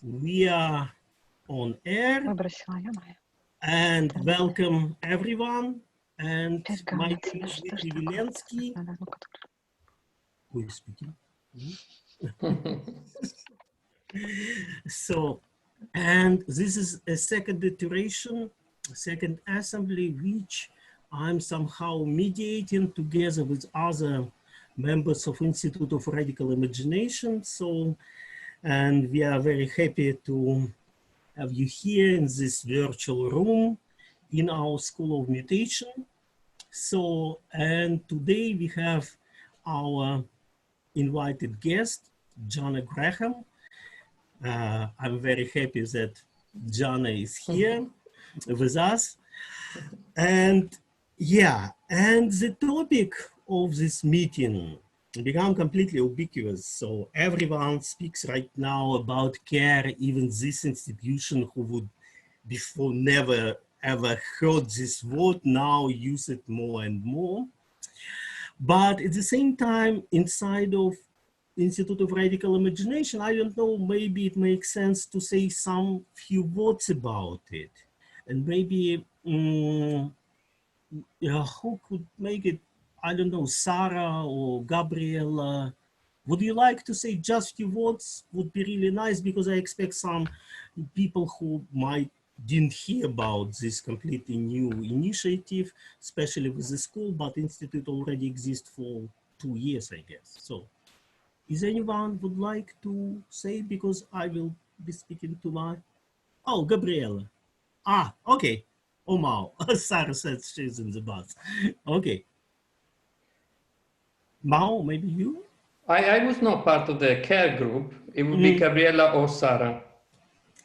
We are on air and welcome everyone. And my name is Dmitry Vilensky. Who is speaking? And this is a second iteration, second assembly, which I'm somehow mediating together with other members of Institute of Radical Imagination. And we are very happy to have you here in this virtual room in our School of Mutation. And today we have our invited guest, Jana Graham. I'm very happy that Jana is here with us. And the topic of this meeting become completely ubiquitous. So everyone speaks right now about care, even this institution who would before never ever heard this word now use it more and more. But at the same time, inside of Institute of Radical Imagination, I don't know, maybe it makes sense to say some few words about it. And maybe who could make it, I don't know, Sarah or Gabriela. Would you like to say just few words? Would be really nice, because I expect some people who didn't hear about this completely new initiative, especially with the school, but Institute already exists for 2 years, I guess. So is anyone would like to say, because I will be speaking to my, oh, Gabriela. Ah, okay. Oh, Mao. Sarah said she's in the bus. Okay. Mao, maybe you? I was not part of the care group. It would be Gabriela or Sarah.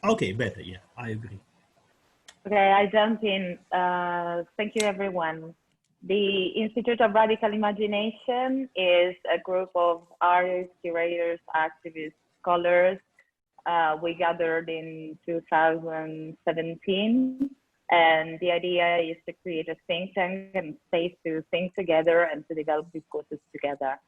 Okay, better. Yeah, I agree. Okay, I jump in. Thank you, everyone. The Institute of Radical Imagination is a group of artists, curators, activists, scholars. We gathered in 2017, and the idea is to create a think tank and space to think together and to develop discourses together.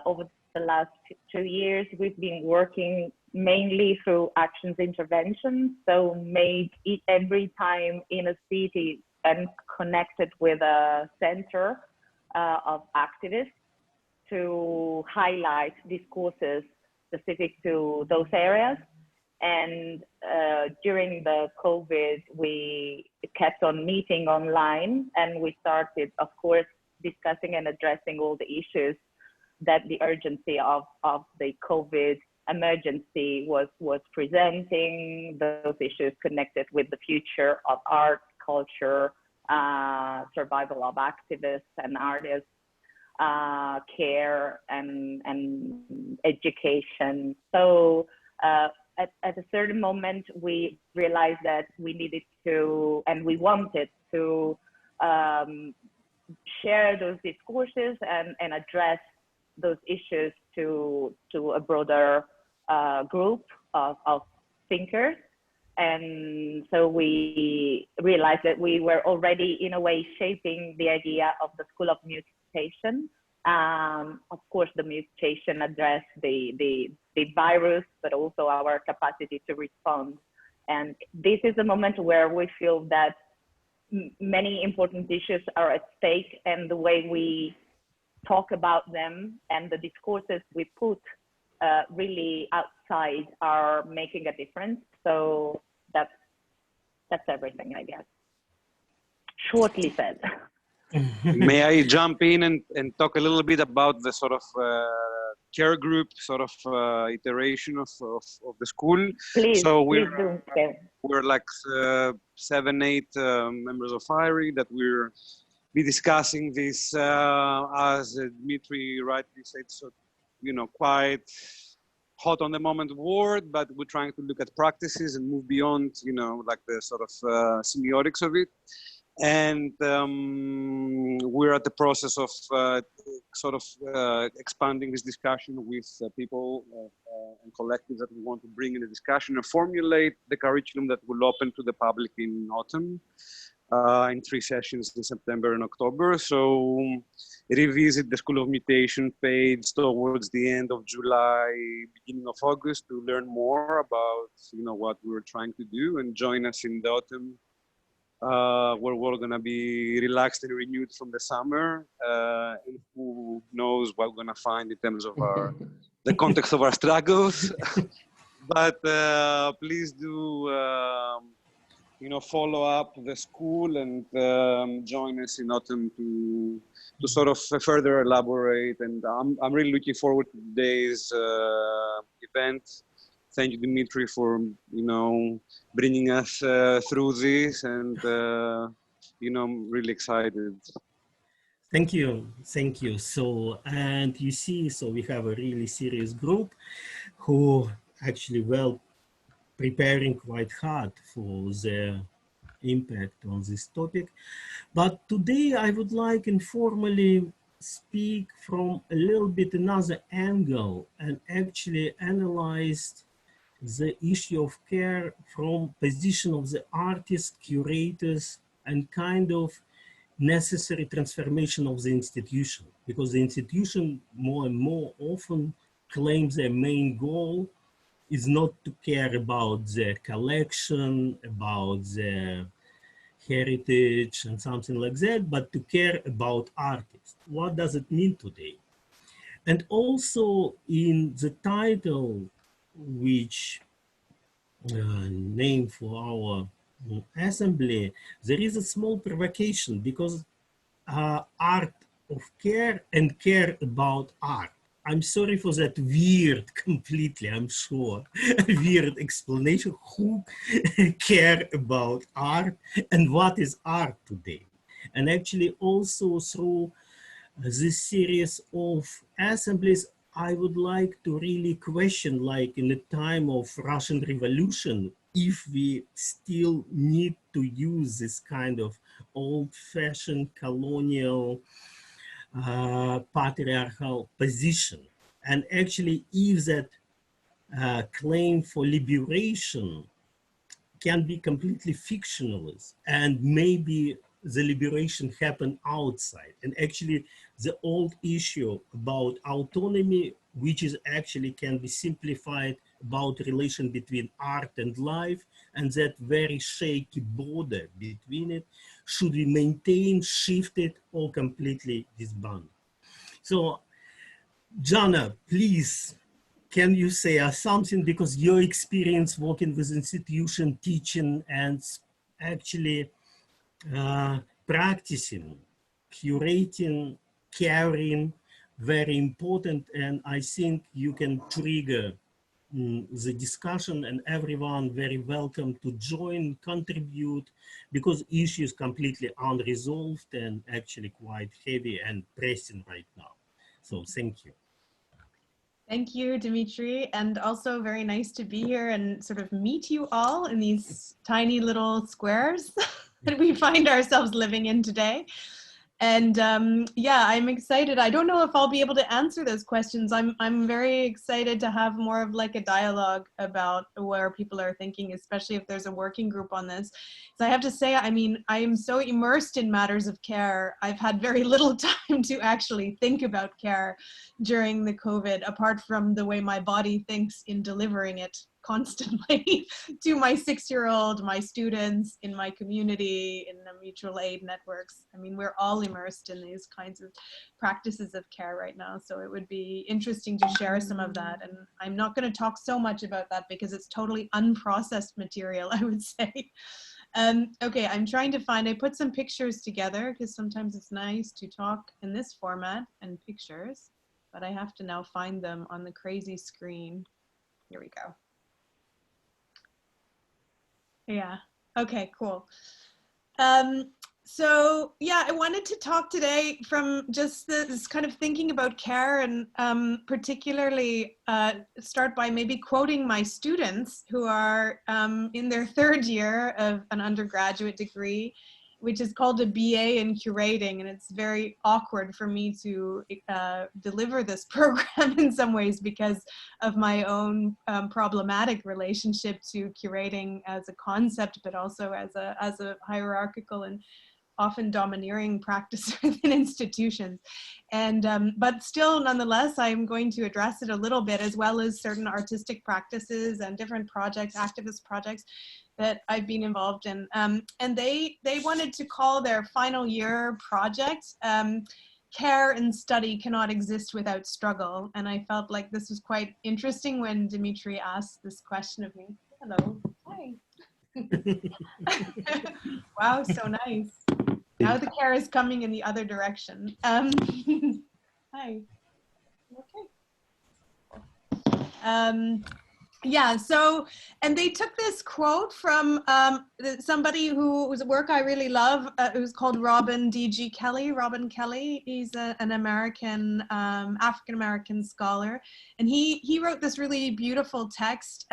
Over the last 2 years, we've been working mainly through actions interventions. So made every time in a city and connected with a center of activists to highlight discourses specific to those areas. And during the COVID, we kept on meeting online, and we started, of course, discussing and addressing all the issues that the urgency of the COVID emergency was presenting, those issues connected with the future of art, culture, survival of activists and artists, care and education. So at a certain moment, we realized that we needed to, and we wanted to share those discourses and address those issues to a broader group of thinkers. And so we realized that we were already in a way shaping the idea of the School of Mutation. Of course, the mutation addressed the virus, but also our capacity to respond. And this is a moment where we feel that many important issues are at stake, and the way we talk about them and the discourses we put really outside are making a difference. So that's everything, I guess. Shortly said. May I jump in and talk a little bit about the sort of care group sort of iteration of the school? Please, so we're like 7, 8 members of IRI that we're be discussing this as Dmitry rightly said, so quite hot on the moment word, but we're trying to look at practices and move beyond like the sort of semiotics of it. And we're at the process of expanding this discussion with people and collectives that we want to bring in the discussion and formulate the curriculum that will open to the public in autumn. in 3 sessions in September and October. So revisit the School of Mutation page towards the end of July, beginning of August to learn more about what we're trying to do, and join us in the autumn where we're going to be relaxed and renewed from the summer. And who knows what we're going to find in terms of the context of our struggles. But please do follow up the school and join us in autumn to sort of further elaborate. And I'm really looking forward to today's event. Thank you, Dimitri, for bringing us through this, and I'm really excited. Thank you. So, and you see, so we have a really serious group who actually preparing quite hard for the impact on this topic. But today I would like informally speak from a little bit another angle and actually analyze the issue of care from position of the artists, curators, and kind of necessary transformation of the institution, because the institution more and more often claims their main goal is not to care about the collection, about the heritage and something like that, but to care about artists. What does it mean today? And also in the title, which name for our assembly, there is a small provocation, because art of care and care about art. I'm sorry for that weird, completely, I'm sure, weird explanation. Who care about art and what is art today? And actually also through this series of assemblies, I would like to really question, like in the time of Russian Revolution, if we still need to use this kind of old-fashioned colonial patriarchal position. And actually, if that claim for liberation can be completely fictionalist, and maybe the liberation happened outside. And actually, the old issue about autonomy, which is actually can be simplified about relation between art and life, and that very shaky border between it, should we maintain, shift it, or completely disband? So, Jana, please, can you say something, because your experience working with institution, teaching, and actually practicing, curating, caring, very important, and I think you can trigger the discussion, and everyone very welcome to join, contribute, because issue is completely unresolved and actually quite heavy and pressing right now. So thank you. Thank you, Dimitri, and also very nice to be here and sort of meet you all in these tiny little squares that we find ourselves living in today. And yeah, I'm excited. I don't know if I'll be able to answer those questions. I'm very excited to have more of like a dialogue about where people are thinking, especially if there's a working group on this. So I have to say, I mean, I am so immersed in matters of care. I've had very little time to actually think about care during the COVID, apart from the way my body thinks in delivering it constantly to my 6-year-old, my students, in my community, in the mutual aid networks. I mean, we're all immersed in these kinds of practices of care right now. So it would be interesting to share some of that. And I'm not going to talk so much about that because it's totally unprocessed material, I would say. Okay, I'm trying to find, I put some pictures together because sometimes it's nice to talk in this format and pictures, but I have to now find them on the crazy screen. Here we go. Yeah, okay, cool. So yeah, I wanted to talk today from just this kind of thinking about care, and particularly start by maybe quoting my students who are in their 3rd year of an undergraduate degree which is called a BA in curating, and it's very awkward for me to deliver this program in some ways because of my own problematic relationship to curating as a concept, but also as a hierarchical and often domineering practice within institutions. And but still, nonetheless, I'm going to address it a little bit, as well as certain artistic practices and different projects, activist projects that I've been involved in. And they wanted to call their final year project Care and Study Cannot Exist Without Struggle. And I felt like this was quite interesting when Dimitri asked this question of me. Hello, hi. Wow, so nice. Now the care is coming in the other direction. Hi. Okay. Yeah, so, and they took this quote from somebody whose work I really love, who's called Robin D.G. Kelley. Robin Kelley, he's an American, African-American scholar. And he wrote this really beautiful text,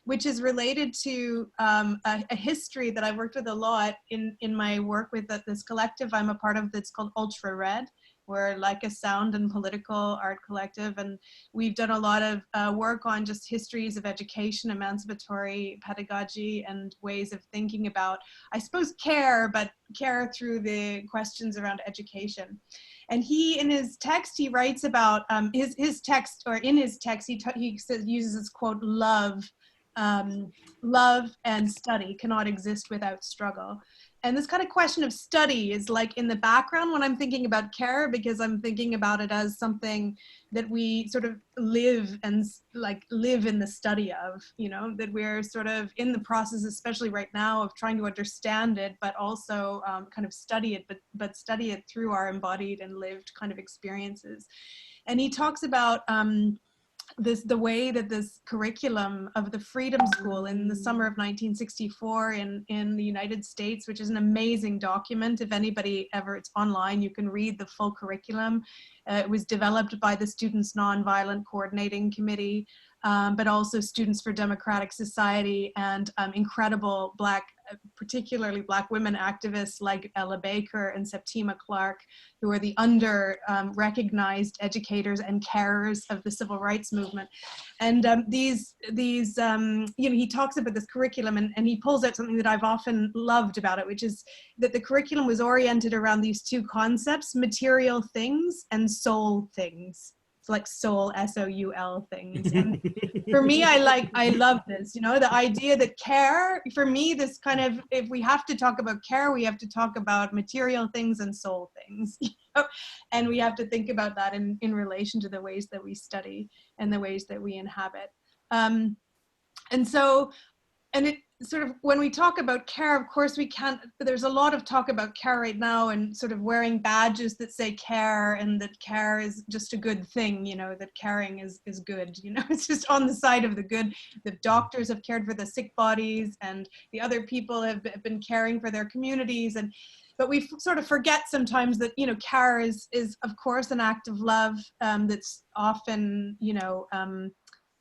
which is related to a history that I've worked with a lot in my work with this collective I'm a part of that's called Ultra Red. We're like a sound and political art collective, and we've done a lot of work on just histories of education, emancipatory pedagogy, and ways of thinking about, I suppose, care, but care through the questions around education. And he, in his text, he writes about his text, or in his text, he says, uses this quote, love and study cannot exist without struggle. And this kind of question of study is like in the background when I'm thinking about care, because I'm thinking about it as something that we sort of live and like live in the study of, you know, that we're sort of in the process, especially right now, of trying to understand it, but also kind of study it, but study it through our embodied and lived kind of experiences. And he talks about the way that this curriculum of the Freedom School in the summer of 1964 in the United States, which is an amazing document. If anybody ever, it's online, you can read the full curriculum. It was developed by the Students Nonviolent Coordinating Committee, but also Students for Democratic Society and incredible particularly Black women activists like Ella Baker and Septima Clark, who are the recognized educators and carers of the civil rights movement. And you know, he talks about this curriculum and he pulls out something that I've often loved about it, which is that the curriculum was oriented around these two concepts, material things and soul things. Like soul, S-O-U-L things. And for me, I love this, you know, the idea that care, for me, this kind of, if we have to talk about care, we have to talk about material things and soul things, you know? And we have to think about that in relation to the ways that we study and the ways that we inhabit. And so, and it sort of, when we talk about care, of course we can't, there's a lot of talk about care right now and sort of wearing badges that say care and that care is just a good thing, you know, that caring is good, you know, it's just on the side of the good. The doctors have cared for the sick bodies and the other people have been caring for their communities. But we sort of forget sometimes that, you know, care is of course an act of love that's often, you know,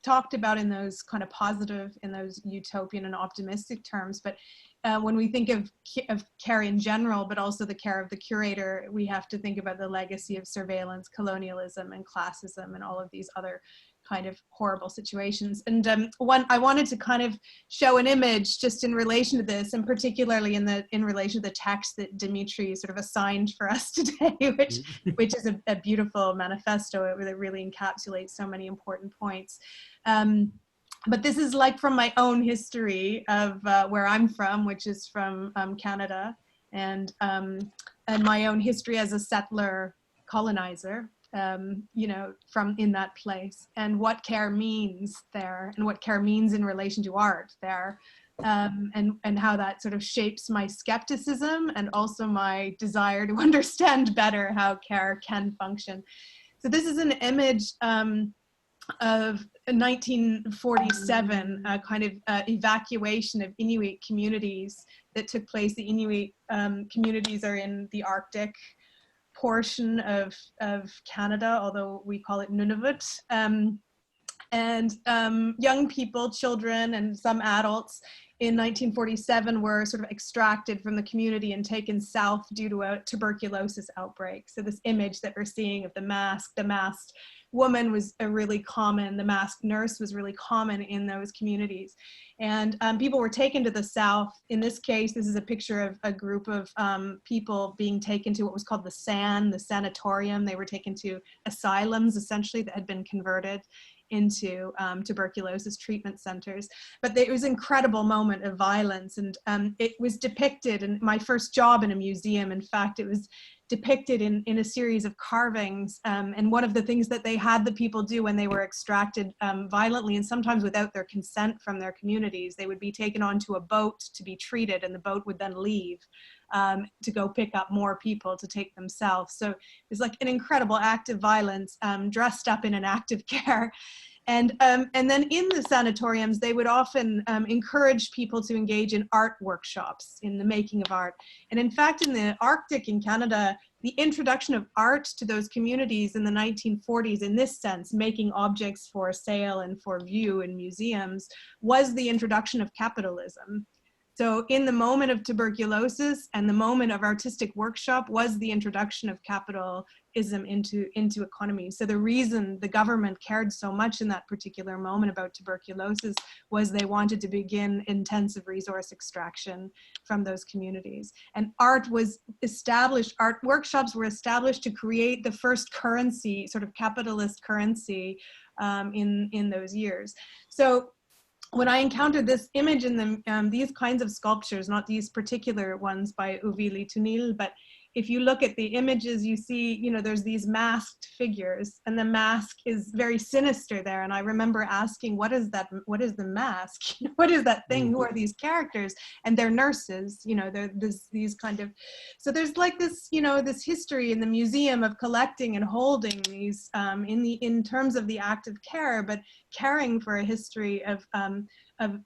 talked about in those kind of positive, in those utopian and optimistic terms. But when we think of care in general, but also the care of the curator, we have to think about the legacy of surveillance, colonialism, and classism, and all of these other kind of horrible situations. And I wanted to kind of show an image just in relation to this, and particularly in relation to the text that Dimitri sort of assigned for us today, which is a beautiful manifesto that really encapsulates so many important points. But this is like from my own history of where I'm from, which is from Canada, and my own history as a settler colonizer. You know, from in that place, and what care means there, and what care means in relation to art there, and how that sort of shapes my skepticism and also my desire to understand better how care can function. So this is an image of 1947, kind of evacuation of Inuit communities that took place. The Inuit communities are in the Arctic portion of Canada, although we call it Nunavut. And young people, children, and some adults in 1947 were sort of extracted from the community and taken south due to a tuberculosis outbreak. So this image that we're seeing of the masked woman was really common. The masked nurse was really common in those communities. And people were taken to the south. In this case, this is a picture of a group of people being taken to what was called the SAN, the sanatorium. They were taken to asylums, essentially, that had been converted into tuberculosis treatment centers. But it was an incredible moment of violence, and it was depicted in my first job in a museum. In fact, it was depicted in a series of carvings, and one of the things that they had the people do when they were extracted violently, and sometimes without their consent from their communities, they would be taken onto a boat to be treated, and the boat would then leave to go pick up more people to take themselves. So it was like an incredible act of violence dressed up in an act of care. And then in the sanatoriums, they would often encourage people to engage in art workshops, in the making of art. And in fact, in the Arctic in Canada, the introduction of art to those communities in the 1940s, in this sense, making objects for sale and for view in museums, was the introduction of capitalism. So in the moment of tuberculosis and the moment of artistic workshop was the introduction of capitalism into economy. So the reason the government cared so much in that particular moment about tuberculosis was they wanted to begin intensive resource extraction from those communities. And art was established, art workshops were established to create the first currency, sort of capitalist currency in those years. So when I encountered this image in these kinds of sculptures, not these particular ones by Uvili Tunil, but if you look at the images, you see, you know, there's these masked figures, and the mask is very sinister there. And I remember asking, what is that? What is the mask? What is that thing? Who are these characters? And they're nurses, you know, they're these kind of, so there's like this, you know, this history in the museum of collecting and holding these in terms of the act of care, but caring for a history of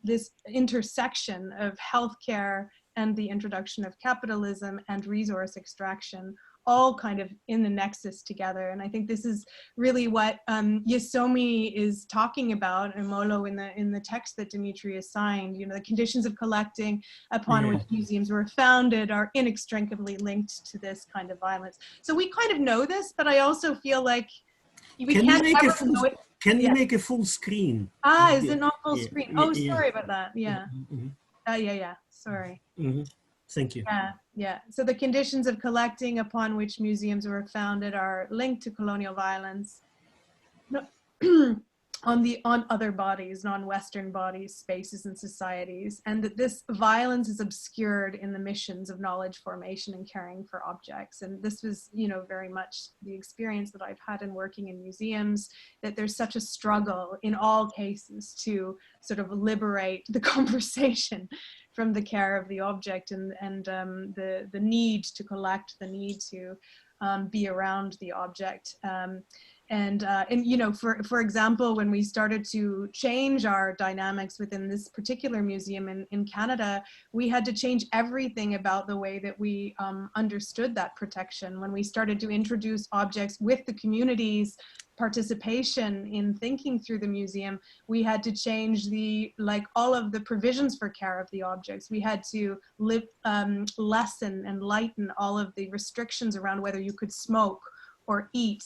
this intersection of healthcare and the introduction of capitalism and resource extraction, all kind of in the nexus together. And I think this is really what Yesomi is talking about, and Molo in the text that Dimitri assigned. You know, the conditions of collecting upon which museums were founded are inextricably linked to this kind of violence. So we kind of know this, but I also feel like we can't ever know it. Can you make a full screen? Is it not full screen? Oh, sorry about that. Yeah. Yeah. Sorry. Thank you. Yeah. So the conditions of collecting upon which museums were founded are linked to colonial violence on other bodies, non-Western bodies, spaces, and societies, and that this violence is obscured in the missions of knowledge formation and caring for objects. And this was, you know, very much the experience that I've had in working in museums, that there's such a struggle in all cases to sort of liberate the conversation from the care of the object and the need to collect, the need to be around the object. And you know, for example, when we started to change our dynamics within this particular museum in Canada, we had to change everything about the way that we understood that protection. When we started to introduce objects with the community's participation in thinking through the museum, we had to change all of the provisions for care of the objects. We had to lessen and lighten all of the restrictions around whether you could smoke or eat,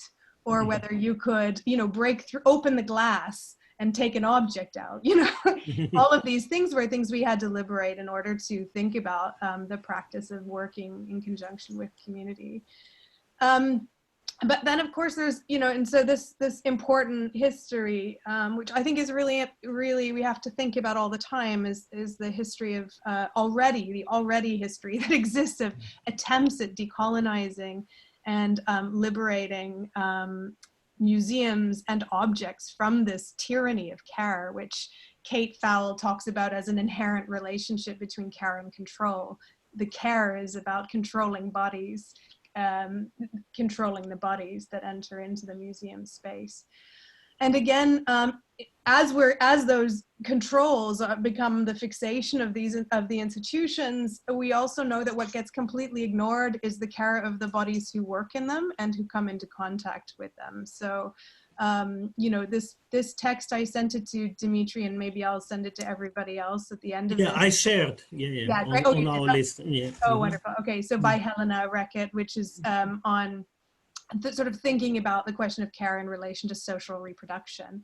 or whether you could, you know, open the glass and take an object out, you know. All of these things were things we had to liberate in order to think about the practice of working in conjunction with community. But then, of course, there's, you know, and so this important history, which I think is really we have to think about all the time, is the history of the already history that exists of attempts at decolonizing and liberating museums and objects from this tyranny of care, which Kate Fowle talks about as an inherent relationship between care and control. The care is about controlling bodies, controlling the bodies that enter into the museum space. And again, as those controls become the fixation of the institutions, we also know that what gets completely ignored is the care of the bodies who work in them and who come into contact with them. So you know, this text, I sent it to Dimitri, and maybe I'll send it to everybody else at the end of Yeah, this. I shared. Yeah, Great. Oh, on our list. Yeah. Oh, wonderful. Okay, so by Helena Reckitt, which is on sort of thinking about the question of care in relation to social reproduction.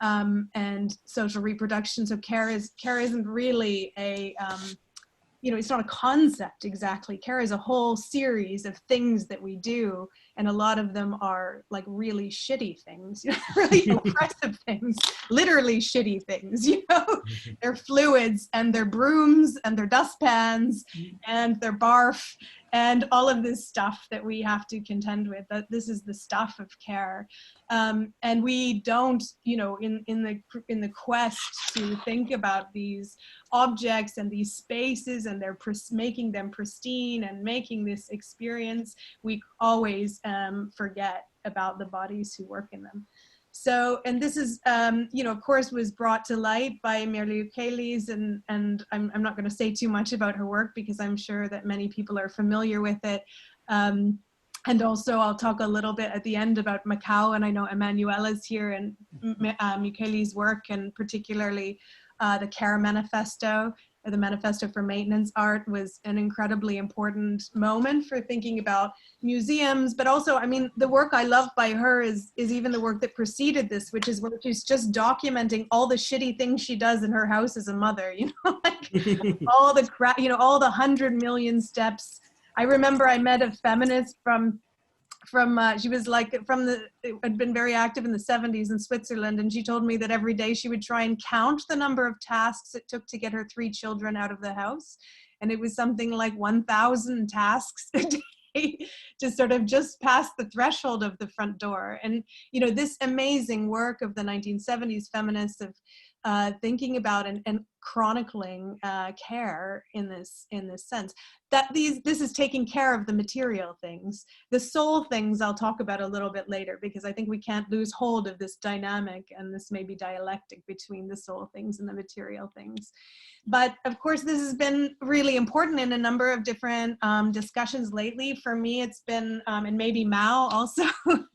And social reproduction, so care isn't really a, you know, it's not a concept exactly. Care is a whole series of things that we do, and a lot of them are like really shitty things, you know, really oppressive things, literally shitty things, you know. They're fluids, and they're brooms, and they're dustpans, and they're barf, and all of this stuff that we have to contend with. That this is the stuff of care, and we don't, you know, in the quest to think about these objects and these spaces and they're making them pristine and making this experience, we always forget about the bodies who work in them. So, and this is, you know, of course, was brought to light by Mirli Ukeles, and I'm not going to say too much about her work because I'm sure that many people are familiar with it. And also, I'll talk a little bit at the end about Macau, and I know Emanuela's here, and Ukeles' work, and particularly the Care Manifesto, the Manifesto for Maintenance Art, was an incredibly important moment for thinking about museums. But also, I mean, the work I love by her is even the work that preceded this, which is where she's just documenting all the shitty things she does in her house as a mother, you know, like all the crap, you know, all the 100 million steps. I remember I met a feminist from she was like had been very active in the 70s in Switzerland, and she told me that every day she would try and count the number of tasks it took to get her 3 children out of the house, and it was something like 1,000 tasks a day to sort of just pass the threshold of the front door. And you know, this amazing work of the 1970s feminists of thinking about and chronicling care in this sense, that this is taking care of the material things. The soul things I'll talk about a little bit later, because I think we can't lose hold of this dynamic and this maybe dialectic between the soul things and the material things. But of course, this has been really important in a number of different discussions lately. For me, it's been, and maybe Mao also,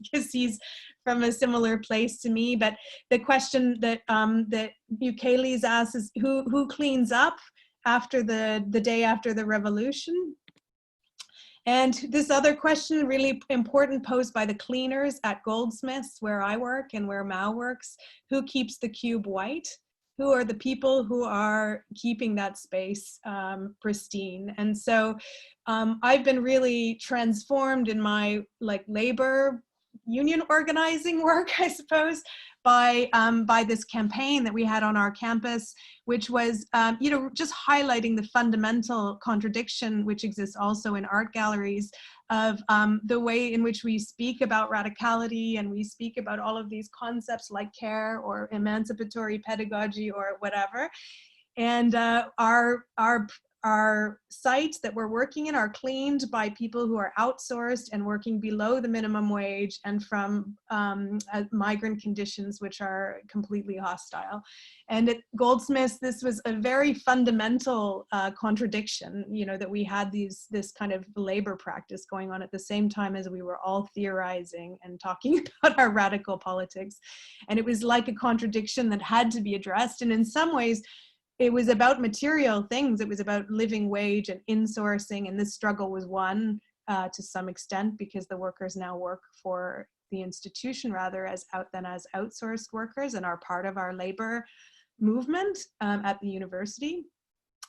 because he's from a similar place to me, but the question that that Ukeles asks is who cleans up after the day after the revolution? And this other question, really important, posed by the cleaners at Goldsmiths, where I work and where Mao works: who keeps the cube white? Who are the people who are keeping that space pristine? And so I've been really transformed in my labor union organizing work, I suppose, by this campaign that we had on our campus, which was, you know, just highlighting the fundamental contradiction which exists also in art galleries of the way in which we speak about radicality, and we speak about all of these concepts like care or emancipatory pedagogy or whatever. And our sites that we're working in are cleaned by people who are outsourced and working below the minimum wage and from migrant conditions which are completely hostile. And at Goldsmiths, this was a very fundamental contradiction, you know, that we had this kind of labor practice going on at the same time as we were all theorizing and talking about our radical politics. And it was like a contradiction that had to be addressed. And in some ways, it was about material things. It was about living wage and insourcing, and this struggle was won to some extent because the workers now work for the institution rather than as outsourced workers and are part of our labor movement at the university.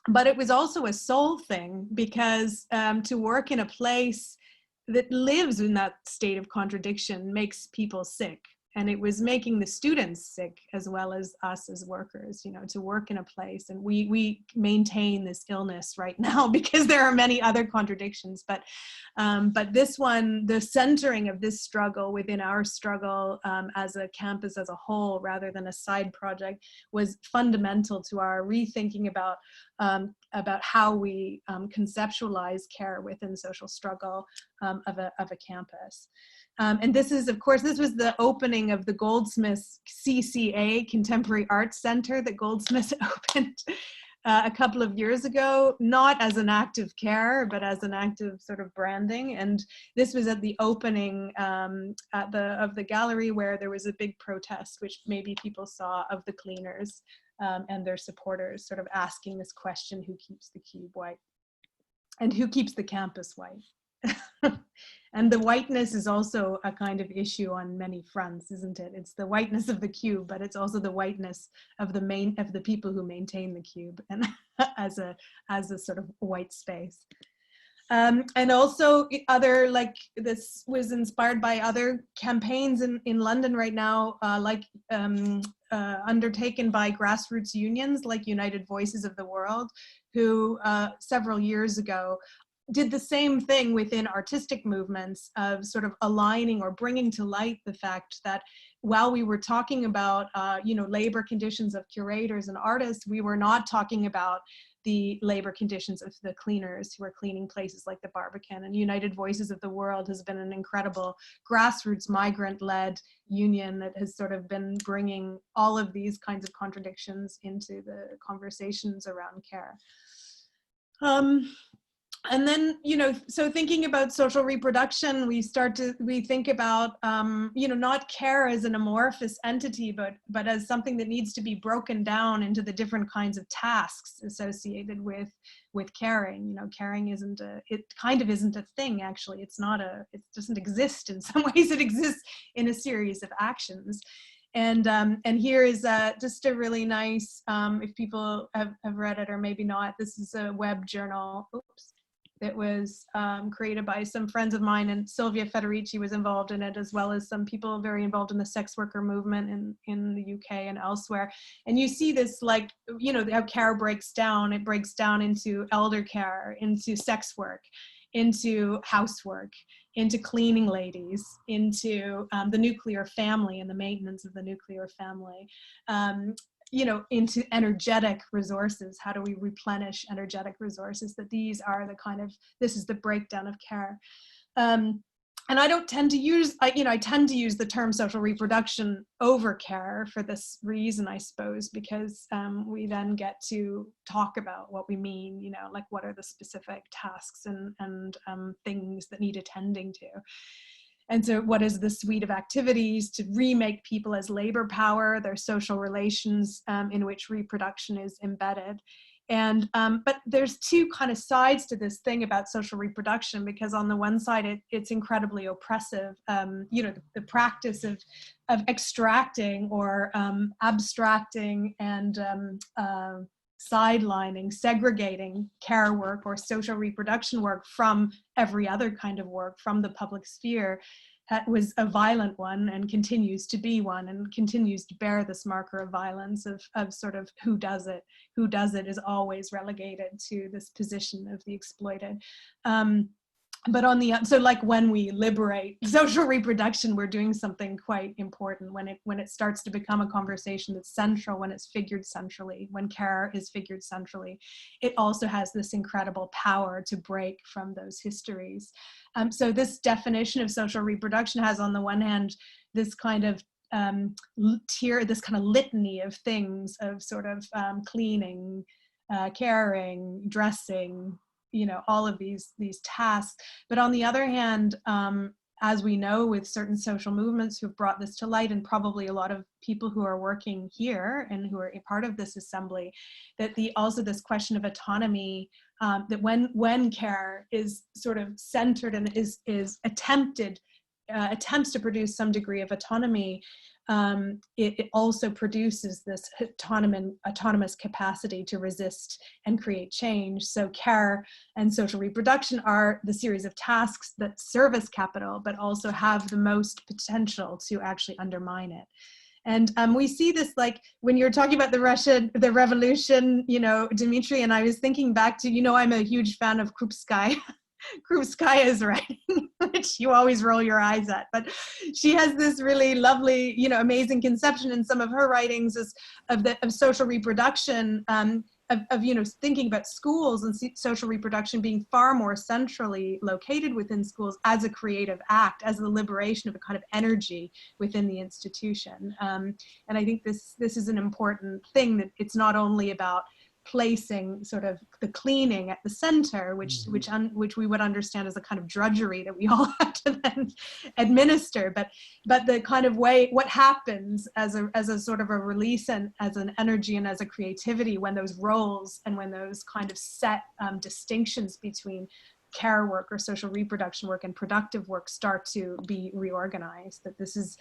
But it was also a soul thing, because to work in a place that lives in that state of contradiction makes people sick. And it was making the students sick as well as us as workers, you know, to work in a place. And we maintain this illness right now because there are many other contradictions. But this one, the centering of this struggle within our struggle as a campus as a whole, rather than a side project, was fundamental to our rethinking about how we conceptualize care within social struggle of a campus. And this is, of course, this was the opening of the Goldsmiths CCA, Contemporary Arts Center, that Goldsmiths opened a couple of years ago, not as an act of care, but as an act of sort of branding. And this was at the opening of the gallery, where there was a big protest, which maybe people saw, of the cleaners and their supporters sort of asking this question: who keeps the cube white? And who keeps the campus white? And the whiteness is also a kind of issue on many fronts, isn't it? It's the whiteness of the cube, but it's also the whiteness of the people who maintain the cube, and as a sort of white space. And also other, like, this was inspired by other campaigns in London right now, undertaken by grassroots unions like United Voices of the World, who several years ago did the same thing within artistic movements of sort of aligning or bringing to light the fact that while we were talking about, labor conditions of curators and artists, we were not talking about the labor conditions of the cleaners who are cleaning places like the Barbican. And United Voices of the World has been an incredible grassroots migrant-led union that has sort of been bringing all of these kinds of contradictions into the conversations around care. And then, so thinking about social reproduction, we think about, not care as an amorphous entity, but as something that needs to be broken down into the different kinds of tasks associated with caring. Caring isn't it kind of isn't a thing, actually. It doesn't exist in some ways. It exists in a series of actions. And here is just a really nice, if people have read it or maybe not, this is a web journal. Oops. That was created by some friends of mine, and Silvia Federici was involved in it, as well as some people very involved in the sex worker movement in the UK and elsewhere. And you see this, like, how care breaks down. It breaks down into elder care, into sex work, into housework, into cleaning ladies, into the nuclear family and the maintenance of the nuclear family. Into energetic resources. How do we replenish energetic resources? This is the breakdown of care. And I don't tend to use, I tend to use the term social reproduction over care for this reason, I suppose, because we then get to talk about what we mean, like what are the specific tasks and things that need attending to. And so what is the suite of activities to remake people as labor power, their social relations in which reproduction is embedded? And but there's two kind of sides to this thing about social reproduction, because on the one side, it's incredibly oppressive. The practice of extracting or abstracting and sidelining, segregating care work or social reproduction work from every other kind of work from the public sphere was a violent one, and continues to be one, and continues to bear this marker of violence of sort of who does it. Who does it is always relegated to this position of the exploited. But so like when we liberate social reproduction, we're doing something quite important when it starts to become a conversation that's central, when it's figured centrally, when care is figured centrally. It also has this incredible power to break from those histories. So this definition of social reproduction has, on the one hand, this kind of this kind of litany of things of sort of cleaning, caring, dressing, all of these tasks. But on the other hand, as we know with certain social movements who've brought this to light, and probably a lot of people who are working here and who are a part of this assembly, that also this question of autonomy, that when care is sort of centered and is attempts to produce some degree of autonomy, it also produces this autonomous capacity to resist and create change. So care and social reproduction are the series of tasks that service capital, but also have the most potential to actually undermine it. And we see this, like, when you're talking about the revolution, Dimitri, and I was thinking back to, I'm a huge fan of Krupskaya. Krupskaya's writing, which you always roll your eyes at, but she has this really lovely, amazing conception in some of her writings of social reproduction, of thinking about schools and social reproduction being far more centrally located within schools as a creative act, as the liberation of a kind of energy within the institution. And I think this is an important thing, that it's not only about placing sort of the cleaning at the center, which we would understand as a kind of drudgery that we all have to then administer. But the kind of way, what happens as a sort of a release and as an energy and as a creativity when those roles and when those kind of set distinctions between care work or social reproduction work and productive work start to be reorganized, that this is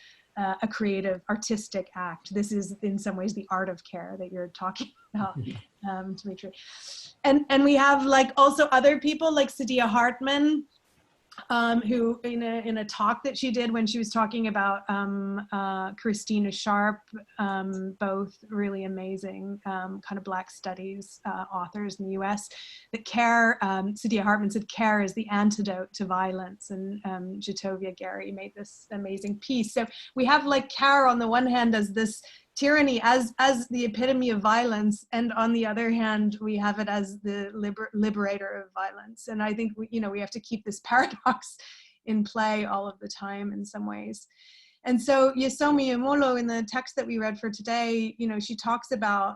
a creative, artistic act. This is in some ways the art of care that you're talking about, Dimitri. And we have like also other people like Saidiya Hartman, who in a talk that she did when she was talking about Christina Sharp, both really amazing kind of Black studies authors in the US, that care, Saidiya Hartman said care is the antidote to violence, and Jatovia Gary made this amazing piece. So we have like care on the one hand as this tyranny, as the epitome of violence, and on the other hand we have it as the liberator of violence. And I think we have to keep this paradox in play all of the time in some ways. And so Yosomi Omolo, in the text that we read for today, she talks about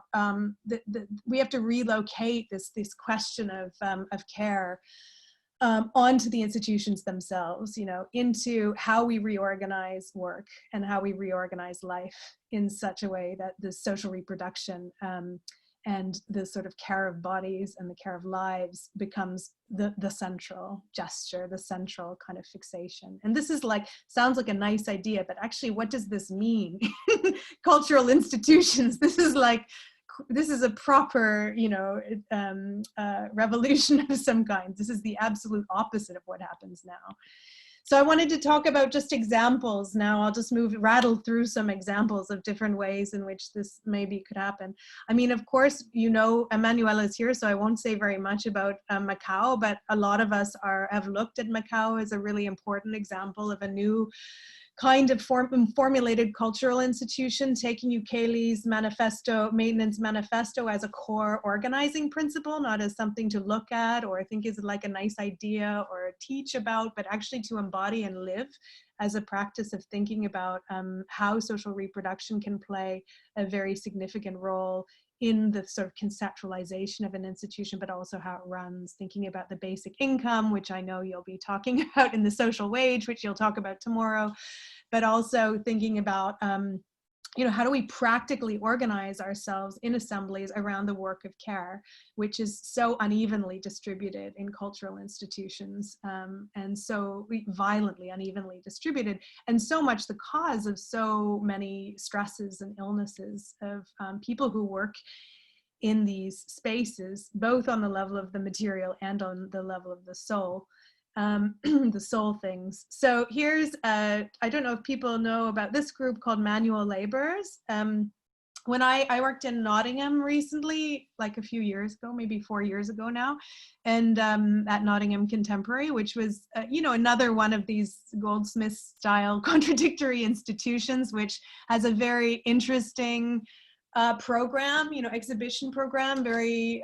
we have to relocate this question of care onto the institutions themselves, into how we reorganize work and how we reorganize life in such a way that the social reproduction and the sort of care of bodies and the care of lives becomes the central gesture, the central kind of fixation. And this is sounds like a nice idea, but actually what does this mean? Cultural institutions, this is a proper, revolution of some kind. This is the absolute opposite of what happens now. So I wanted to talk about just examples now. I'll just rattle through some examples of different ways in which this maybe could happen. I mean, of course, Emanuela is here, so I won't say very much about Macau, but a lot of us have looked at Macau as a really important example of a new kind of formulated cultural institution, taking Ukele's maintenance manifesto as a core organizing principle, not as something to look at or think is like a nice idea or teach about, but actually to embody and live as a practice of thinking about how social reproduction can play a very significant role in the sort of conceptualization of an institution, but also how it runs, thinking about the basic income, which I know you'll be talking about, in the social wage, which you'll talk about tomorrow, but also thinking about, how do we practically organize ourselves in assemblies around the work of care, which is so unevenly distributed in cultural institutions, and so violently unevenly distributed, and so much the cause of so many stresses and illnesses of people who work in these spaces, both on the level of the material and on the level of the soul. The soul things. So here's, I don't know if people know about this group called Manual Laborers. When I worked in Nottingham recently, like a few years ago, maybe 4 years ago now, and at Nottingham Contemporary, which was, another one of these Goldsmith-style contradictory institutions, which has a very interesting program, exhibition program, very,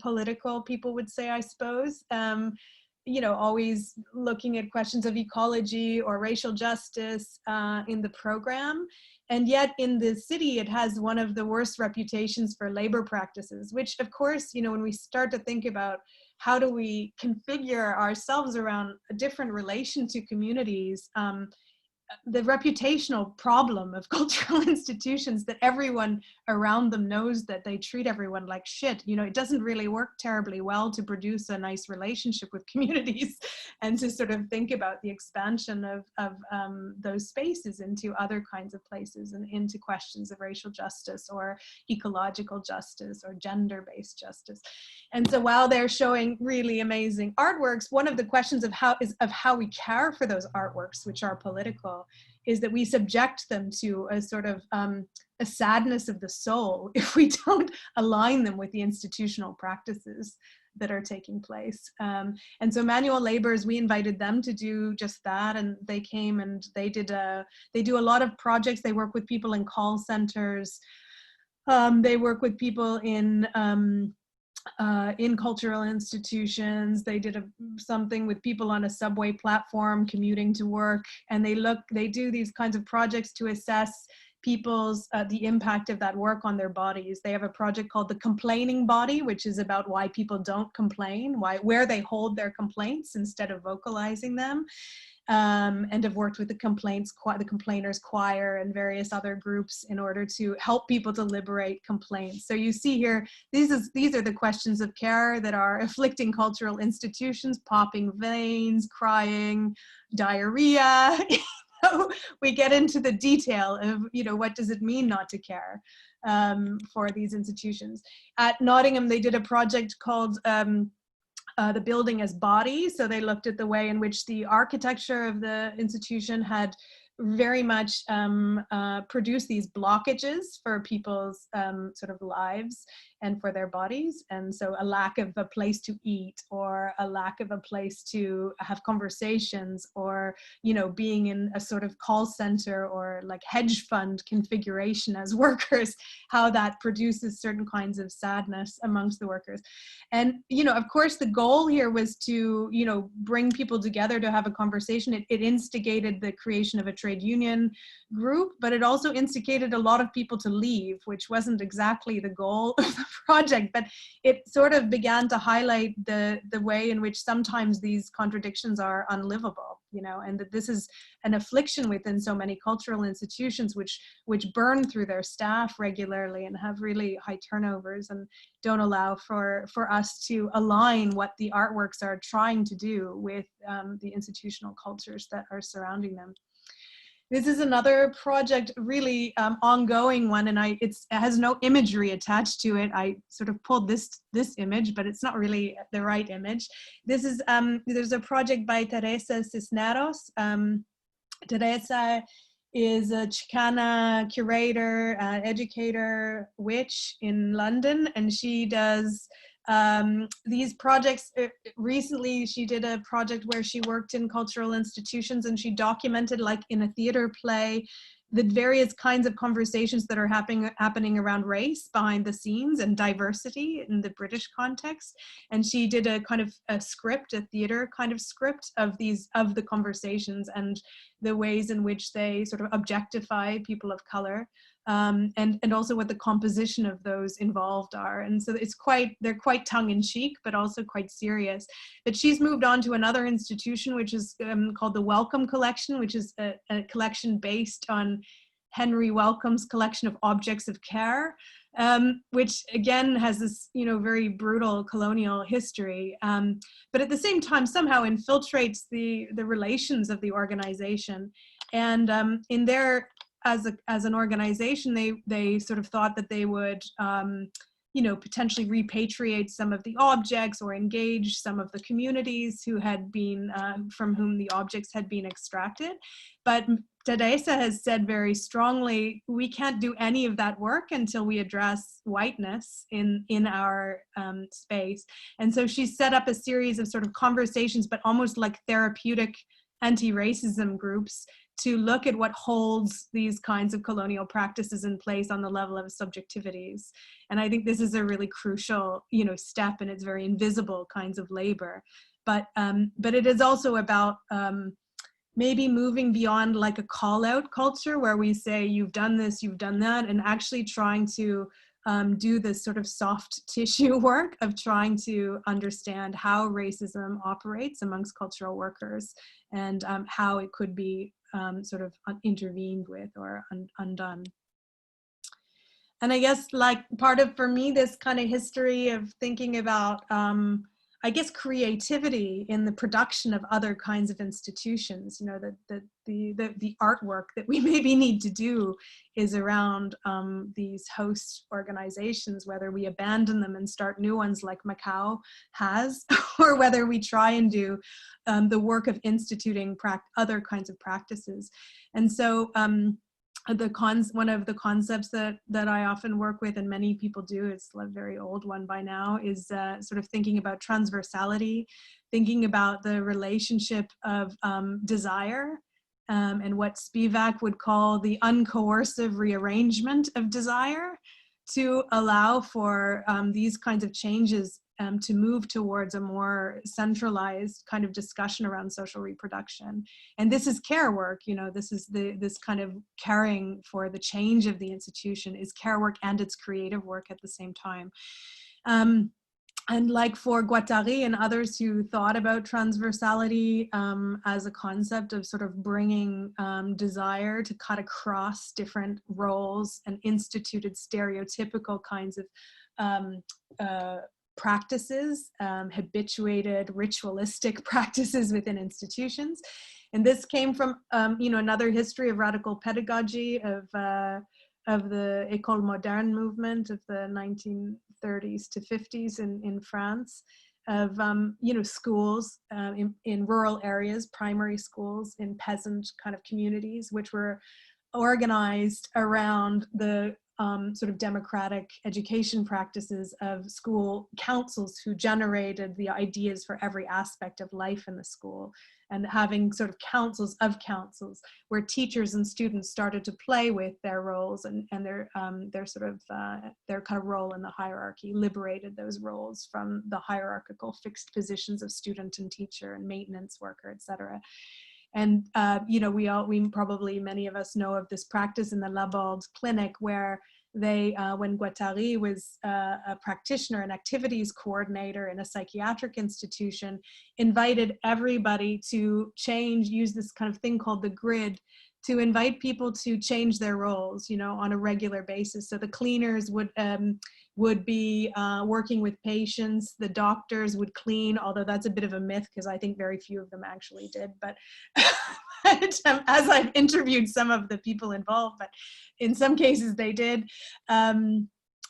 political, people would say, I suppose, always looking at questions of ecology or racial justice in the program. And yet in the city, it has one of the worst reputations for labor practices, which of course, when we start to think about how do we configure ourselves around a different relation to communities, the reputational problem of cultural institutions, that everyone around them knows that they treat everyone like shit. It doesn't really work terribly well to produce a nice relationship with communities and to sort of think about the expansion of those spaces into other kinds of places and into questions of racial justice or ecological justice or gender-based justice. And so while they're showing really amazing artworks, one of the questions of how we care for those artworks, which are political, is that we subject them to a sort of a sadness of the soul if we don't align them with the institutional practices that are taking place. And so Manual Laborers, we invited them to do just that, and they came and they do a lot of projects. They work with people in call centers. They work with people in cultural institutions. They did something with people on a subway platform commuting to work, and they do these kinds of projects to assess people's, the impact of that work on their bodies. They have a project called The Complaining Body, which is about why people don't complain, where they hold their complaints instead of vocalizing them. And have worked with the Complainers Choir and various other groups in order to help people to liberate complaints. So you see here, these are the questions of care that are afflicting cultural institutions: popping veins, crying, diarrhea. We get into the detail of, what does it mean not to care for these institutions. At Nottingham, they did a project called The Building as Body. So they looked at the way in which the architecture of the institution had very much produced these blockages for people's sort of lives and for their bodies. And so a lack of a place to eat, or a lack of a place to have conversations, or, being in a sort of call center or like hedge fund configuration as workers, how that produces certain kinds of sadness amongst the workers. And, of course, the goal here was to, bring people together to have a conversation. It instigated the creation of a trade union group, but it also instigated a lot of people to leave, which wasn't exactly the goal of the project, but it sort of began to highlight the way in which sometimes these contradictions are unlivable, and that this is an affliction within so many cultural institutions which burn through their staff regularly and have really high turnovers and don't allow for us to align what the artworks are trying to do with the institutional cultures that are surrounding them. This is another project, really ongoing one, and it has no imagery attached to it. I sort of pulled this image, but it's not really the right image. This is there's a project by Teresa Cisneros. Teresa is a Chicana curator, educator, witch in London, and she does these projects. Recently she did a project where she worked in cultural institutions, and she documented, like in a theater play, the various kinds of conversations that are happening around race behind the scenes and diversity in the British context. And she did a kind of a theater kind of script of the conversations and the ways in which they sort of objectify people of color. And also what the composition of those involved are. And so they're quite tongue-in-cheek, but also quite serious. But she's moved on to another institution, which is called the Wellcome Collection, which is a collection based on Henry Wellcome's collection of objects of care, which again has this, very brutal colonial history, but at the same time somehow infiltrates the relations of the organization. And in their as an organization, they sort of thought that they would, potentially repatriate some of the objects or engage some of the communities who had been, from whom the objects had been extracted. But Teresa has said very strongly, we can't do any of that work until we address whiteness in our space. And so she set up a series of sort of conversations, but almost like therapeutic anti-racism groups, to look at what holds these kinds of colonial practices in place on the level of subjectivities. And I think this is a really crucial, step, and it's very invisible kinds of labor. But it is also about maybe moving beyond like a call out culture where we say, you've done this, you've done that, and actually trying to do this sort of soft tissue work of trying to understand how racism operates amongst cultural workers, and how it could be sort of intervened with or undone. And I guess, like, part of, for me, this kind of history of thinking about, I guess, creativity in the production of other kinds of institutions, the artwork that we maybe need to do is around these host organizations, whether we abandon them and start new ones like Macau has, or whether we try and do the work of instituting other kinds of practices. And so one of the concepts that I often work with, and many people do, it's a very old one by now, is sort of thinking about transversality, thinking about the relationship of desire, and what Spivak would call the uncoercive rearrangement of desire, to allow for these kinds of changes to move towards a more centralized kind of discussion around social reproduction. And this is care work, you know, this is this kind of caring for the change of the institution is care work and it's creative work at the same time. And like for Guattari and others who thought about transversality as a concept of sort of bringing desire to cut across different roles and instituted stereotypical kinds of practices, habituated ritualistic practices within institutions. And this came from, you know, another history of radical pedagogy of the École Moderne movement of the 1930s to 50s in France, of you know, schools in rural areas, primary schools in peasant kind of communities, which were organized around the sort of democratic education practices of school councils who generated the ideas for every aspect of life in the school, and having sort of councils of councils where teachers and students started to play with their roles and their sort of their kind of role in the hierarchy, liberated those roles from the hierarchical fixed positions of student and teacher and maintenance worker, etc. And you know, we probably, many of us know of this practice in the Laborde clinic, where they, when Guattari was a practitioner and activities coordinator in a psychiatric institution, invited everybody to use this kind of thing called the grid, to invite people to change their roles, you know, on a regular basis. So the cleaners would be working with patients, the doctors would clean, although that's a bit of a myth because I think very few of them actually did, but as I've interviewed some of the people involved, but in some cases they did.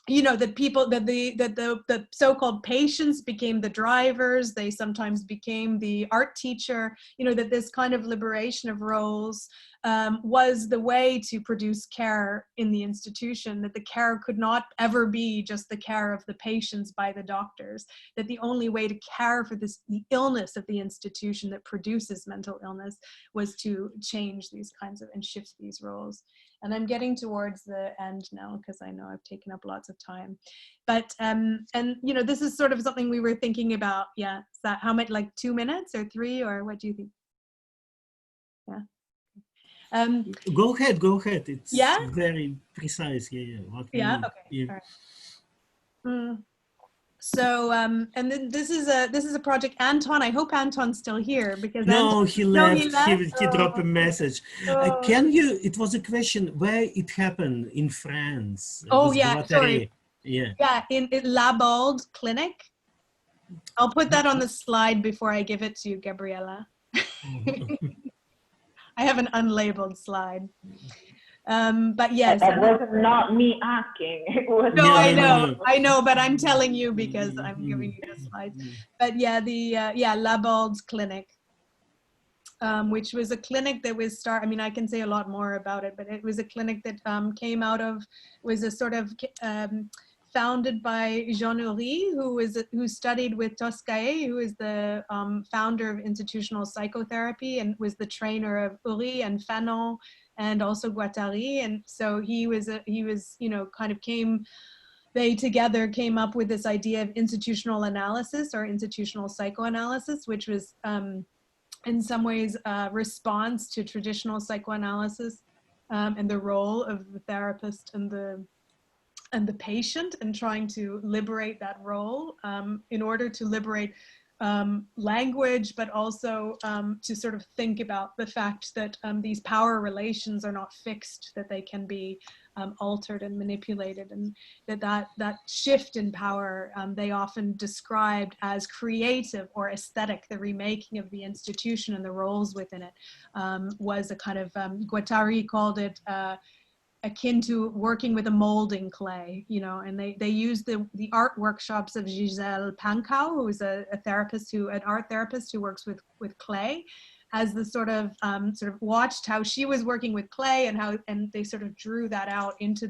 You know, that people, that the so-called patients became the drivers, they sometimes became the art teacher, you know, that this kind of liberation of roles was the way to produce care in the institution, that the care could not ever be just the care of the patients by the doctors, that the only way to care for the illness of the institution that produces mental illness was to change these kinds of, and shift these roles. And I'm getting towards the end now because I know I've taken up lots of time. But, and you know, this is sort of something we were thinking about. Yeah, is that how much, like 2 minutes or 3, or what do you think? Yeah. Go ahead. It's yeah? very precise. Yeah. What yeah, we, okay. yeah. All right. So, and then this is a project. Anton, I hope Anton's still here because No, he left. He dropped a Oh. message. Oh. Can you? It was a question where it happened in France. Oh yeah, Guattari. sorry. Yeah. Yeah, in Laborde Clinic. I'll put that on the slide before I give it to you, Gabriella. I have an unlabeled slide. But yes. That was not me asking. It was no, No. I know, but I'm telling you because I'm giving you the slides. But yeah, the Laborde Clinic, which was a clinic that was I mean, I can say a lot more about it, but it was a clinic that came out of, was a sort of founded by Jean Ury, who studied with Toscaé, who is the founder of institutional psychotherapy and was the trainer of Ury and Fanon and also Guattari. And so he was, you know, kind of they together came up with this idea of institutional analysis or institutional psychoanalysis, which was in some ways a response to traditional psychoanalysis and the role of the therapist and the patient, and trying to liberate that role in order to liberate language, but also to sort of think about the fact that these power relations are not fixed, that they can be altered and manipulated, and that shift in power they often described as creative or aesthetic. The remaking of the institution and the roles within it was a kind of, Guattari called it akin to working with a molding clay, you know, and they used the art workshops of Gisèle Pancau, who is an art therapist who works with clay, as the sort of watched how she was working with clay and they sort of drew that out into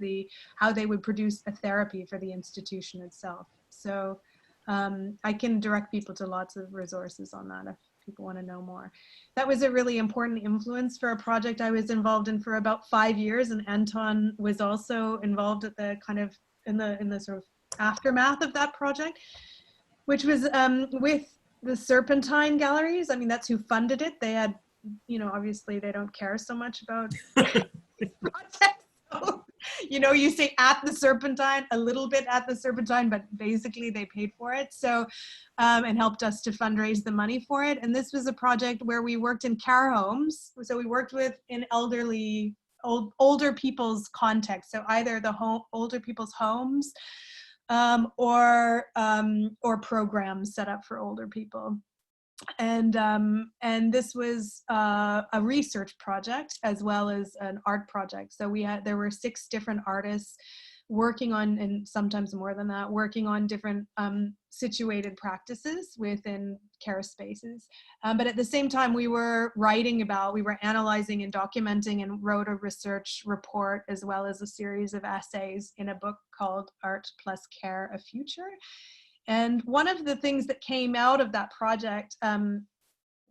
how they would produce a therapy for the institution itself. So I can direct people to lots of resources on that if people want to know more. That was a really important influence for a project I was involved in for about 5 years, and Anton was also involved at the kind of in the sort of aftermath of that project. which was with the Serpentine Galleries. I mean, that's who funded it. They had, you know, obviously they don't care so much about projects. So, you know, you say at the Serpentine, a little bit at the Serpentine, but basically they paid for it. So, and helped us to fundraise the money for it. And this was a project where we worked in care homes. So we worked with in older people's context. So either the older people's homes, or programs set up for older people. And this was a research project as well as an art project. So there were 6 different artists working on, and sometimes more than that, working on different situated practices within care spaces. But at the same time, we were analyzing and documenting, and wrote a research report as well as a series of essays in a book called Art Plus Care, A Future. And one of the things that came out of that project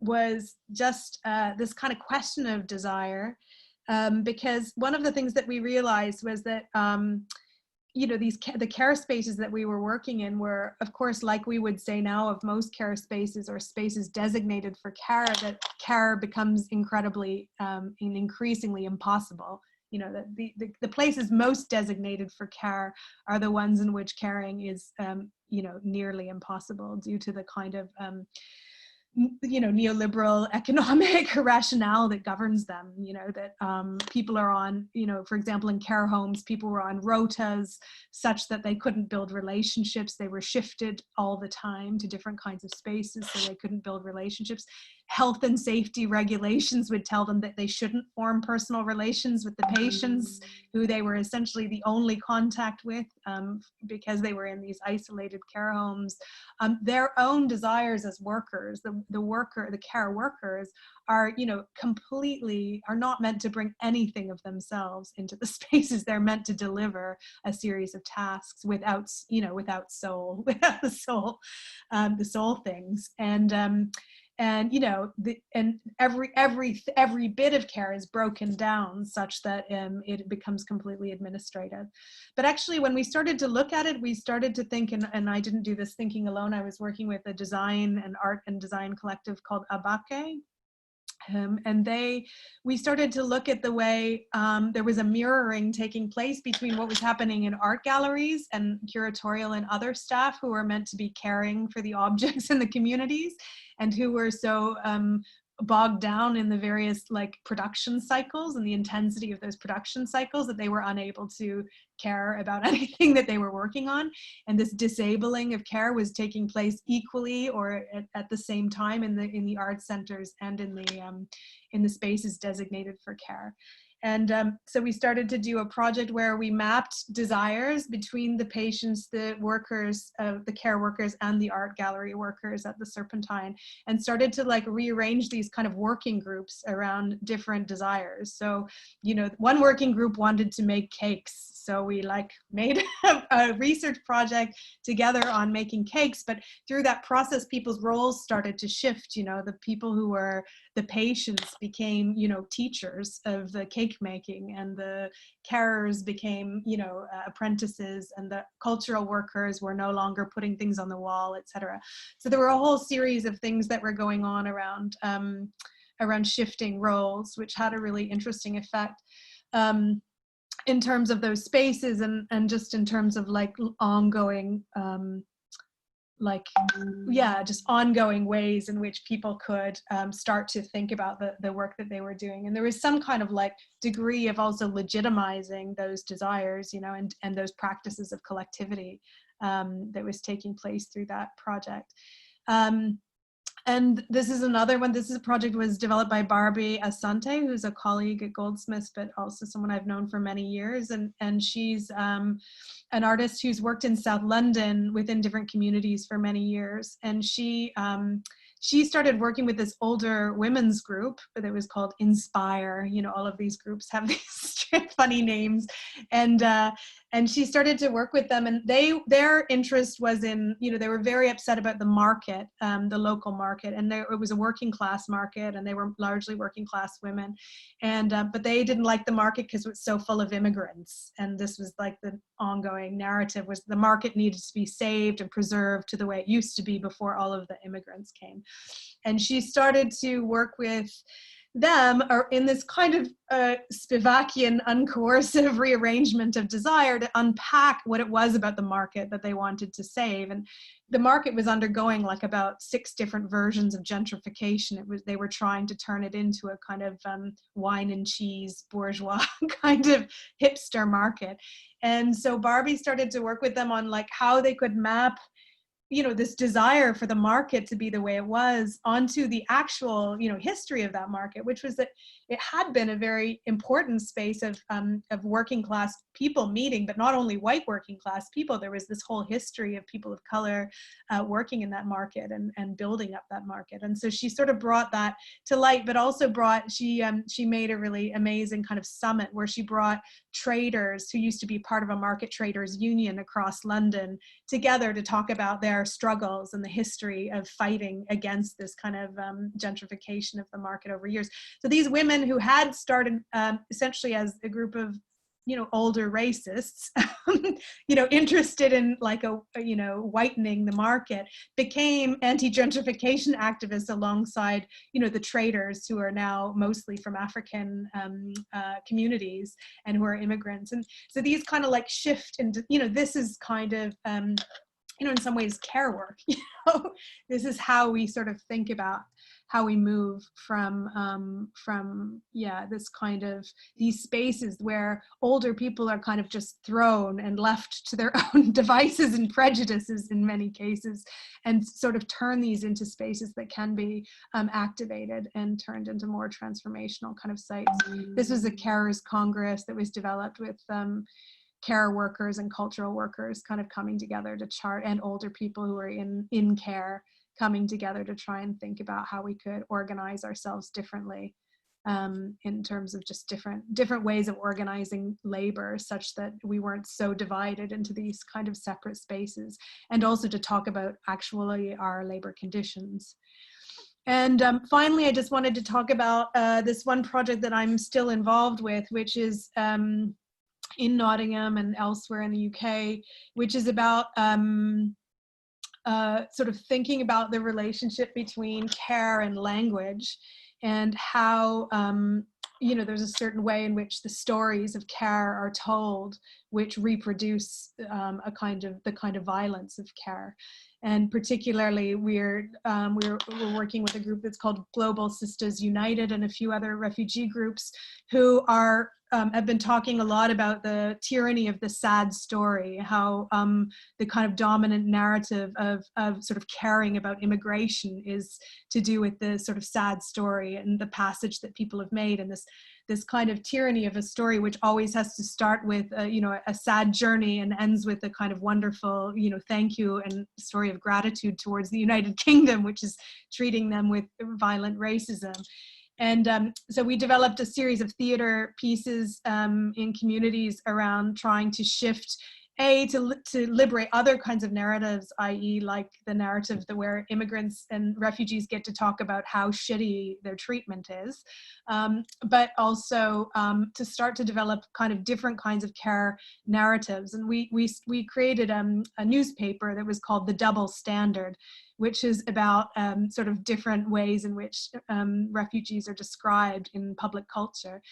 was just this kind of question of desire, because one of the things that we realized was that you know, the care spaces that we were working in were, of course, like we would say now of most care spaces or spaces designated for care, that care becomes incredibly and increasingly impossible. You know, that the places most designated for care are the ones in which caring is, you know, nearly impossible due to the kind of you know, neoliberal economic rationale that governs them. You know, that people are on, you know, for example, in care homes, people were on rotas such that they couldn't build relationships. They were shifted all the time to different kinds of spaces, so they couldn't build relationships. Health and safety regulations would tell them that they shouldn't form personal relations with the patients who they were essentially the only contact with, because they were in these isolated care homes. Their own desires as workers, the care workers are, you know, are not meant to bring anything of themselves into the spaces. They're meant to deliver a series of tasks without, you know, without the soul things. And you know, every bit of care is broken down such that it becomes completely administrative. But actually, when we started to look at it, we started to think, and I didn't do this thinking alone. I was working with a design and art and design collective called Abake. And we started to look at the way there was a mirroring taking place between what was happening in art galleries and curatorial and other staff who were meant to be caring for the objects in the communities, and who were so bogged down in the various like production cycles and the intensity of those production cycles that they were unable to care about anything that they were working on. And this disabling of care was taking place equally or at the same time in the art centers and in the spaces designated for care. And so we started to do a project where we mapped desires between the patients, the workers, the care workers, and the art gallery workers at the Serpentine, and started to like rearrange these kind of working groups around different desires. So, you know, one working group wanted to make cakes. So we like made a research project together on making cakes, but through that process, people's roles started to shift. You know, the people who were the patients became, you know, teachers of the cake making, and the carers became, you know, apprentices, and the cultural workers were no longer putting things on the wall, etc. So there were a whole series of things that were going on around shifting roles, which had a really interesting effect. In terms of those spaces and just in terms of like ongoing, just ongoing ways in which people could start to think about the work that they were doing. And there was some kind of like degree of also legitimizing those desires, you know, and those practices of collectivity that was taking place through that project. And this is another one. This is a project was developed by Barbie Asante, who's a colleague at Goldsmiths, but also someone I've known for many years. And she's an artist who's worked in South London within different communities for many years. And she started working with this older women's group that was called Inspire. You know, all of these groups have these funny names. And she started to work with them, and their interest was in, you know, they were very upset about the market, the local market, and it was a working class market, and they were largely working class women, and but they didn't like the market because it was so full of immigrants, and this was like the ongoing narrative was the market needed to be saved and preserved to the way it used to be before all of the immigrants came. And she started to work with them are in this kind of Spivakian, uncoercive rearrangement of desire to unpack what it was about the market that they wanted to save. And the market was undergoing like about 6 different versions of gentrification. They were trying to turn it into a kind of wine and cheese bourgeois kind of hipster market. And so Barbie started to work with them on like how they could map, you know, this desire for the market to be the way it was onto the actual, you know, history of that market, which was that it had been a very important space of working class people meeting, but not only white working class people. There was this whole history of people of color working in that market and building up that market. And so she sort of brought that to light, but also she made a really amazing kind of summit where she brought traders who used to be part of a market traders union across London together to talk about their struggles and the history of fighting against this kind of gentrification of the market over years. So these women who had started essentially as a group of, you know, older racists, you know, interested in like you know, whitening the market, became anti-gentrification activists alongside, you know, the traders who are now mostly from African communities and who are immigrants. And so these kind of like shift into, you know, this is kind of, you know, in some ways care work, you know, this is how we sort of think about how we move from yeah, this kind of these spaces where older people are kind of just thrown and left to their own devices and prejudices in many cases, and sort of turn these into spaces that can be activated and turned into more transformational kind of sites. This was a carers congress that was developed with care workers and cultural workers kind of coming together to chart, and older people who are in care coming together to try and think about how we could organize ourselves differently in terms of just different ways of organizing labor such that we weren't so divided into these kind of separate spaces, and also to talk about actually our labor conditions. And finally, I just wanted to talk about this one project that I'm still involved with, which is in Nottingham and elsewhere in the UK, which is about sort of thinking about the relationship between care and language, and how you know, there's a certain way in which the stories of care are told, which reproduce the kind of violence of care. And particularly, we're working with a group that's called Global Sisters United and a few other refugee groups who are have been talking a lot about the tyranny of the sad story, how the kind of dominant narrative of sort of caring about immigration is to do with the sort of sad story and the passage that people have made, and this kind of tyranny of a story which always has to start with you know, a sad journey and ends with a kind of wonderful, you know, thank you and story of gratitude towards the United Kingdom, which is treating them with violent racism. And so we developed a series of theater pieces in communities around trying to shift, to liberate other kinds of narratives, i.e. like the narrative where immigrants and refugees get to talk about how shitty their treatment is, but also to start to develop kind of different kinds of care narratives. And we created a newspaper that was called The Double Standard, which is about sort of different ways in which refugees are described in public culture.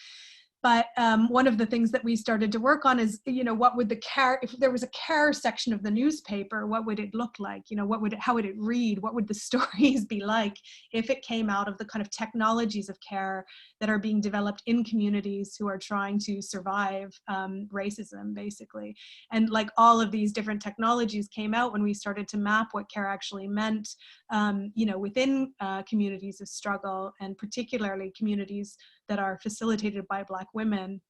But one of the things that we started to work on is, you know, what would the care, if there was a care section of the newspaper, what would it look like? You know, how would it read? What would the stories be like if it came out of the kind of technologies of care that are being developed in communities who are trying to survive racism, basically? And like all of these different technologies came out when we started to map what care actually meant, you know, within communities of struggle, and particularly communities that are facilitated by Black women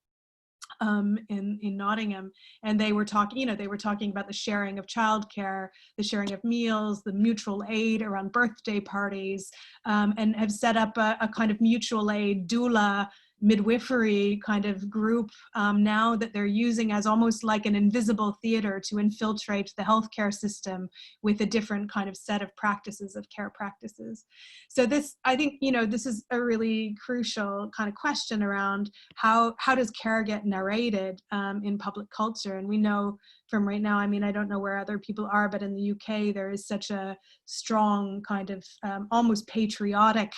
in Nottingham. And they were talking, you know, they were talking about the sharing of childcare, the sharing of meals, the mutual aid around birthday parties, and have set up a kind of mutual aid doula midwifery kind of group now that they're using as almost like an invisible theater to infiltrate the healthcare system with a different kind of set of practices, of care practices. So this, I think, you know, this is a really crucial kind of question around how does care get narrated in public culture? And we know from right now, I mean, I don't know where other people are, but in the UK, there is such a strong kind of almost patriotic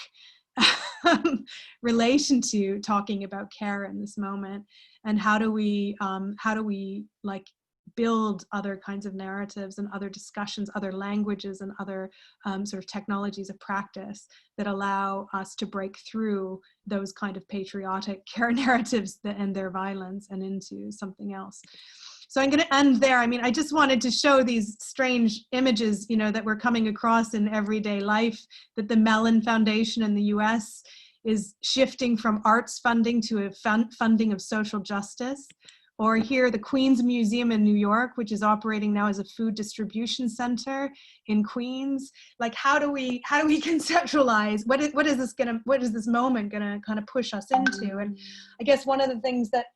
relation to talking about care in this moment. And how do we like build other kinds of narratives and other discussions, other languages and other sort of technologies of practice that allow us to break through those kind of patriotic care narratives and their violence and into something else. So I'm going to end there. I mean, I just wanted to show these strange images, you know, that we're coming across in everyday life, that the Mellon Foundation in the US is shifting from arts funding to a funding of social justice. Or here, the Queens Museum in New York, which is operating now as a food distribution center in Queens. Like, how do we conceptualize what is this moment gonna kind of push us into? And I guess one of the things that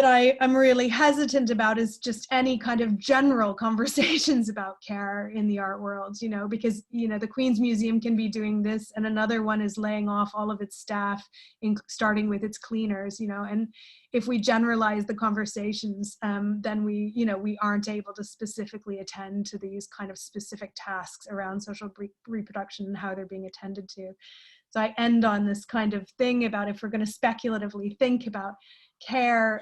I'm really hesitant about is just any kind of general conversations about care in the art world, you know, because, you know, the Queens Museum can be doing this and another one is laying off all of its staff, starting with its cleaners, you know, and if we generalize the conversations, then we aren't able to specifically attend to these kind of specific tasks around social reproduction and how they're being attended to. So I end on this kind of thing about if we're going to speculatively think about care,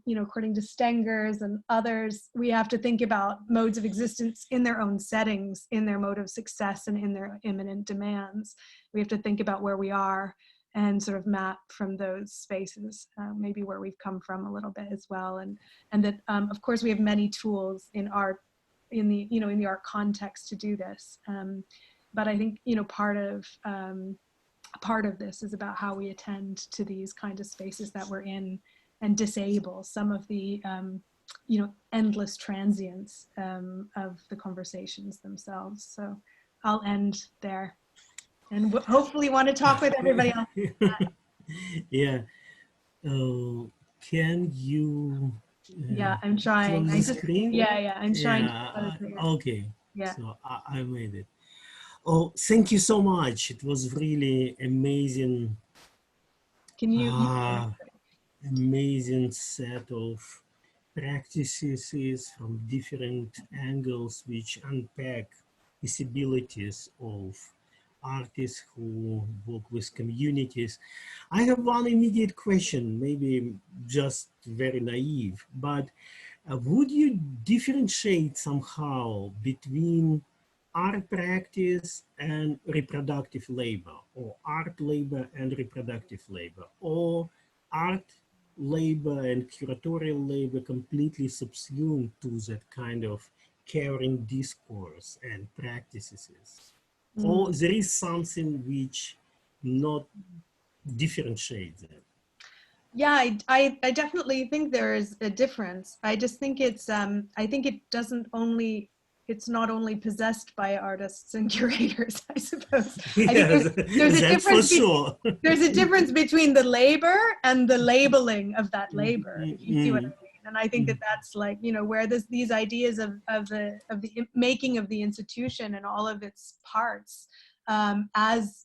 you know, according to Stengers and others, we have to think about modes of existence in their own settings, in their mode of success and in their imminent demands. We have to think about where we are and sort of map from those spaces, maybe where we've come from a little bit as well. And that, of course, we have many tools in art, in the art context to do this. But I think, you know, part of this is about how we attend to these kind of spaces that we're in and disable some of the, you know, endless transience of the conversations themselves. So I'll end there and hopefully want to talk with everybody else. Yeah. Can you? Yeah, I'm trying. Close the screen? Yeah, I'm trying. Yeah, okay. Yeah. So I made it. Oh, thank you so much. It was really amazing. Can you? Amazing set of practices from different angles which unpack possibilities of artists who work with communities. I have one immediate question, maybe just very naive, but would you differentiate somehow between art practice and reproductive labor, or art labor and reproductive labor, or art labor and curatorial labor completely subsumed to that kind of caring discourse and practices? Or there is something which not differentiates them? Yeah, I definitely think there is a difference. I just think it's, I think it's not only possessed by artists and curators, I suppose. Yes, I think there's a difference. For sure. There's a difference between the labor and the labeling of that labor, if you see what I mean. And I think that that's like, you know, where these ideas of the making of the institution and all of its parts as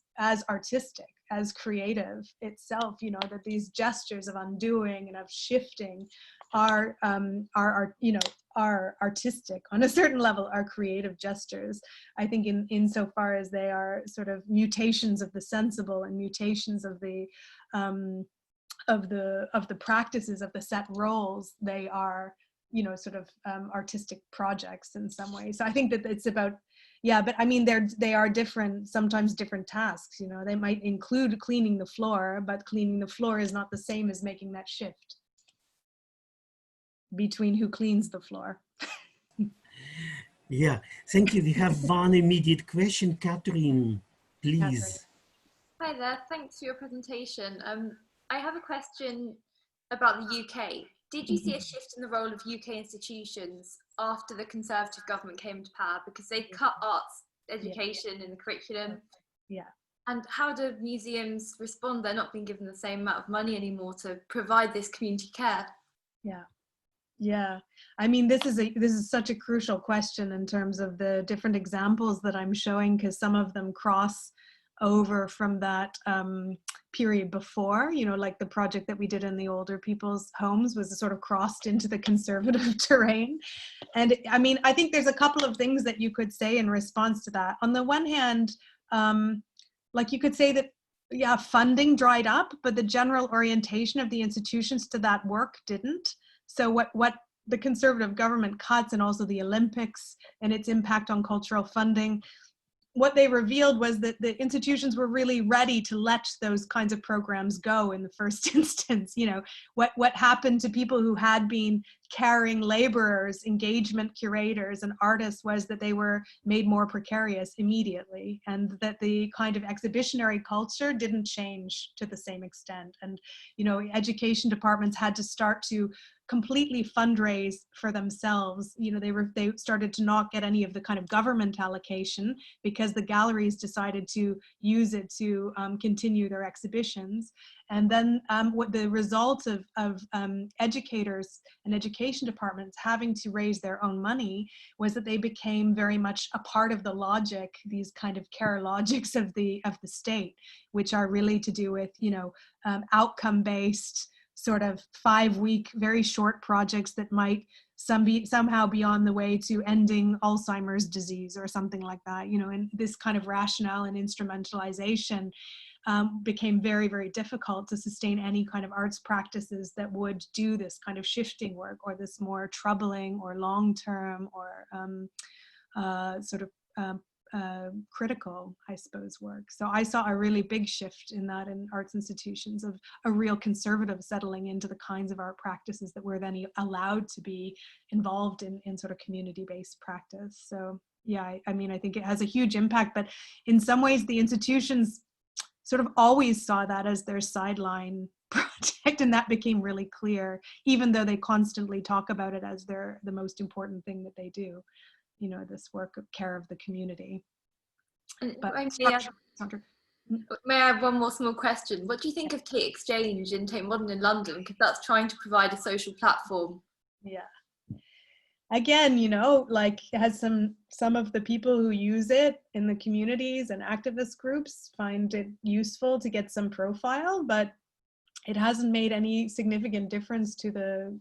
artistic, as creative itself, you know, that these gestures of undoing and of shifting are artistic on a certain level, are creative gestures. I think insofar as they are sort of mutations of the sensible and mutations of the practices of the set roles, they are, you know, sort of artistic projects in some way. So I think that it's about, yeah, but I mean, they are different, sometimes different tasks, you know, they might include cleaning the floor, but cleaning the floor is not the same as making that shift between who cleans the floor. Yeah, thank you. We have one immediate question. Catherine, please. Hi there, thanks for your presentation. I have a question about the UK. Did you see a shift in the role of UK institutions after the Conservative government came to power, because they cut arts education in the curriculum? Yeah. And how do museums respond? They're not being given the same amount of money anymore to provide this community care. Yeah. Yeah, I mean, this is such a crucial question in terms of the different examples that I'm showing, because some of them cross over from that period before, you know, like the project that we did in the older people's homes was sort of crossed into the conservative terrain. And I mean, I think there's a couple of things that you could say in response to that. On the one hand, like you could say that, yeah, funding dried up, but the general orientation of the institutions to that work didn't. So what the conservative government cuts, and also the Olympics and its impact on cultural funding, what they revealed was that the institutions were really ready to let those kinds of programs go in the first instance. You know, what happened to people who had been carrying laborers, engagement curators, and artists was that they were made more precarious immediately, and that the kind of exhibitionary culture didn't change to the same extent. And, you know, education departments had to start to completely fundraise for themselves. You know, they started to not get any of the kind of government allocation because the galleries decided to use it to continue their exhibitions. And then what the result of educators and education departments having to raise their own money was that they became very much a part of the logic, these kind of care logics of the state, which are really to do with, you know, outcome-based sort of 5-week, very short projects that might somehow be on the way to ending Alzheimer's disease or something like that, you know. And this kind of rationale and instrumentalization became very, very difficult to sustain any kind of arts practices that would do this kind of shifting work, or this more troubling or long-term or critical, I suppose, work. So I saw a really big shift in that in arts institutions, of a real conservative settling into the kinds of art practices that were then allowed to be involved in sort of community-based practice. So yeah, I mean, I think it has a huge impact, but in some ways the institutions sort of always saw that as their sideline project, and that became really clear, even though they constantly talk about it as the most important thing that they do. You know, this work of care of the community. But may I have one more small question? What do you think of Tate Exchange in Tate Modern in London? Because that's trying to provide a social platform. Yeah. Again, you know, like, it has some of the people who use it in the communities and activist groups find it useful to get some profile, but it hasn't made any significant difference to the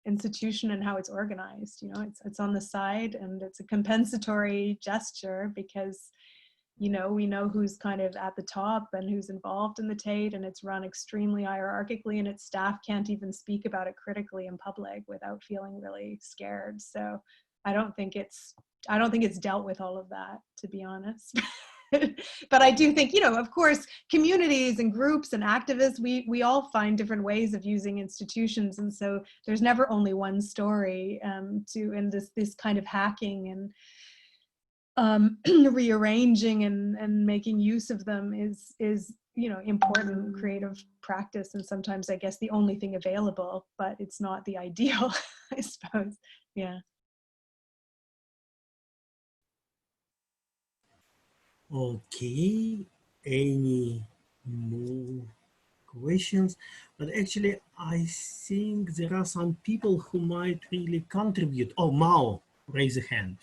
institution and how it's organized. You know, it's on the side, and it's a compensatory gesture because, you know, we know who's kind of at the top and who's involved in the Tate, and it's run extremely hierarchically, and its staff can't even speak about it critically in public without feeling really scared. So I don't think it's dealt with all of that, to be honest. But I do think, you know, of course, communities and groups and activists, we all find different ways of using institutions, and so there's never only one story and this kind of hacking and rearranging and making use of them is, you know, important creative practice, and sometimes I guess the only thing available, but it's not the ideal, I suppose. Yeah. Okay, any more questions? But actually, I think there are some people who might really contribute. Oh, Mao, raise a hand.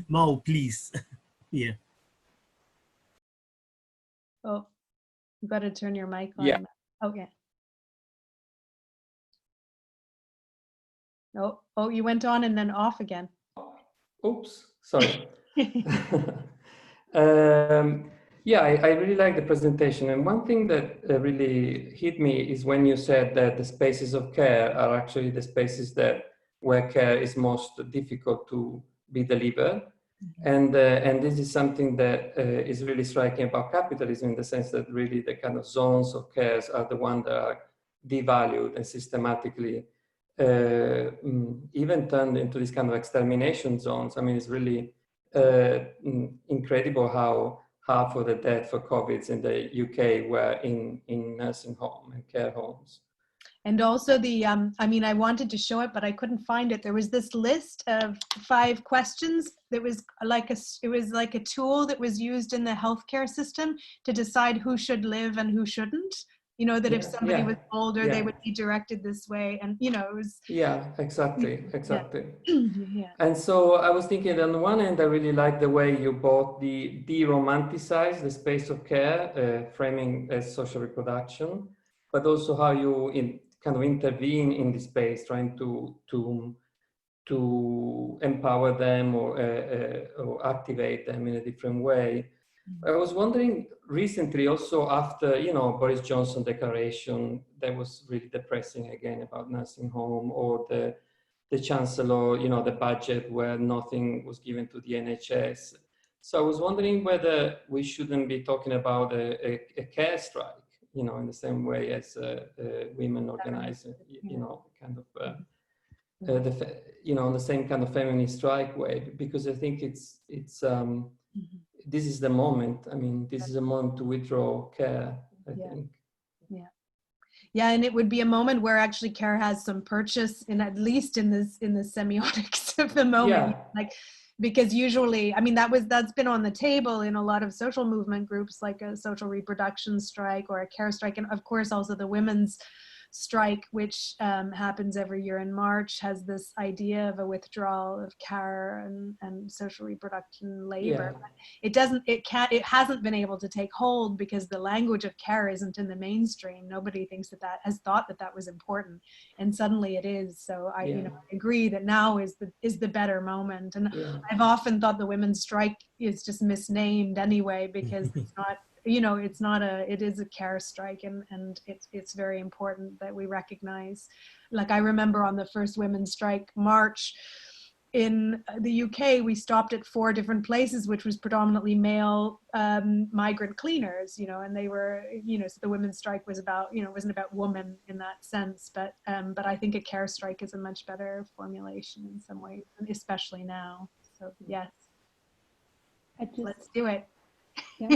Mao, please. Yeah. Oh, you got to turn your mic on. Yeah. Okay. Oh, you went on and then off again. Oops, sorry. Yeah, I really like the presentation. And one thing that really hit me is when you said that the spaces of care are actually the spaces where care is most difficult to be delivered. And this is something that is really striking about capitalism, in the sense that really the kind of zones of cares are the ones that are devalued and systematically even turned into this kind of extermination zones. I mean, it's really incredible how half of the deaths for COVID in the UK were in nursing home and care homes. And also the, I mean, I wanted to show it, but I couldn't find it. There was this list of 5 questions that was like it was like a tool that was used in the healthcare system to decide who should live and who shouldn't. You know, that if somebody was older, they would be directed this way. And, you know, it was. Yeah, exactly. Yeah. And so I was thinking, on the one hand, I really like the way you both de-romanticize the space of care, framing as social reproduction, but also how you kind of intervene in the space, trying to empower them or activate them in a different way. I was wondering recently, also after, you know, Boris Johnson declaration that was really depressing again about nursing home, or the chancellor, you know, the budget where nothing was given to the NHS. So I was wondering whether we shouldn't be talking about a care strike, you know, in the same way as women organize, you know, kind of, you know, on the same kind of feminist strike way, because I think it's this is the moment. I mean, this is a moment to withdraw care, I think. Yeah, and it would be a moment where actually care has some purchase, in at least in the semiotics of the moment. Like, because usually, I mean, that's been on the table in a lot of social movement groups, like a social reproduction strike or a care strike, and of course also the women's strike, which happens every year in March, has this idea of a withdrawal of care and social reproduction labor. It hasn't been able to take hold because the language of care isn't in the mainstream. Nobody thinks that has thought that was important, and suddenly it is. So I you know, I agree that now is the better moment. And I've often thought the women's strike is just misnamed anyway, because it's not, you know, it's not it is a care strike, and it's very important that we recognize. Like, I remember on the first women's strike march in the UK, we stopped at 4 different places, which was predominantly male migrant cleaners, you know, and they were, you know, so the women's strike was about, you know, it wasn't about women in that sense, but I think a care strike is a much better formulation in some ways, especially now. So yes, let's do it. Yeah.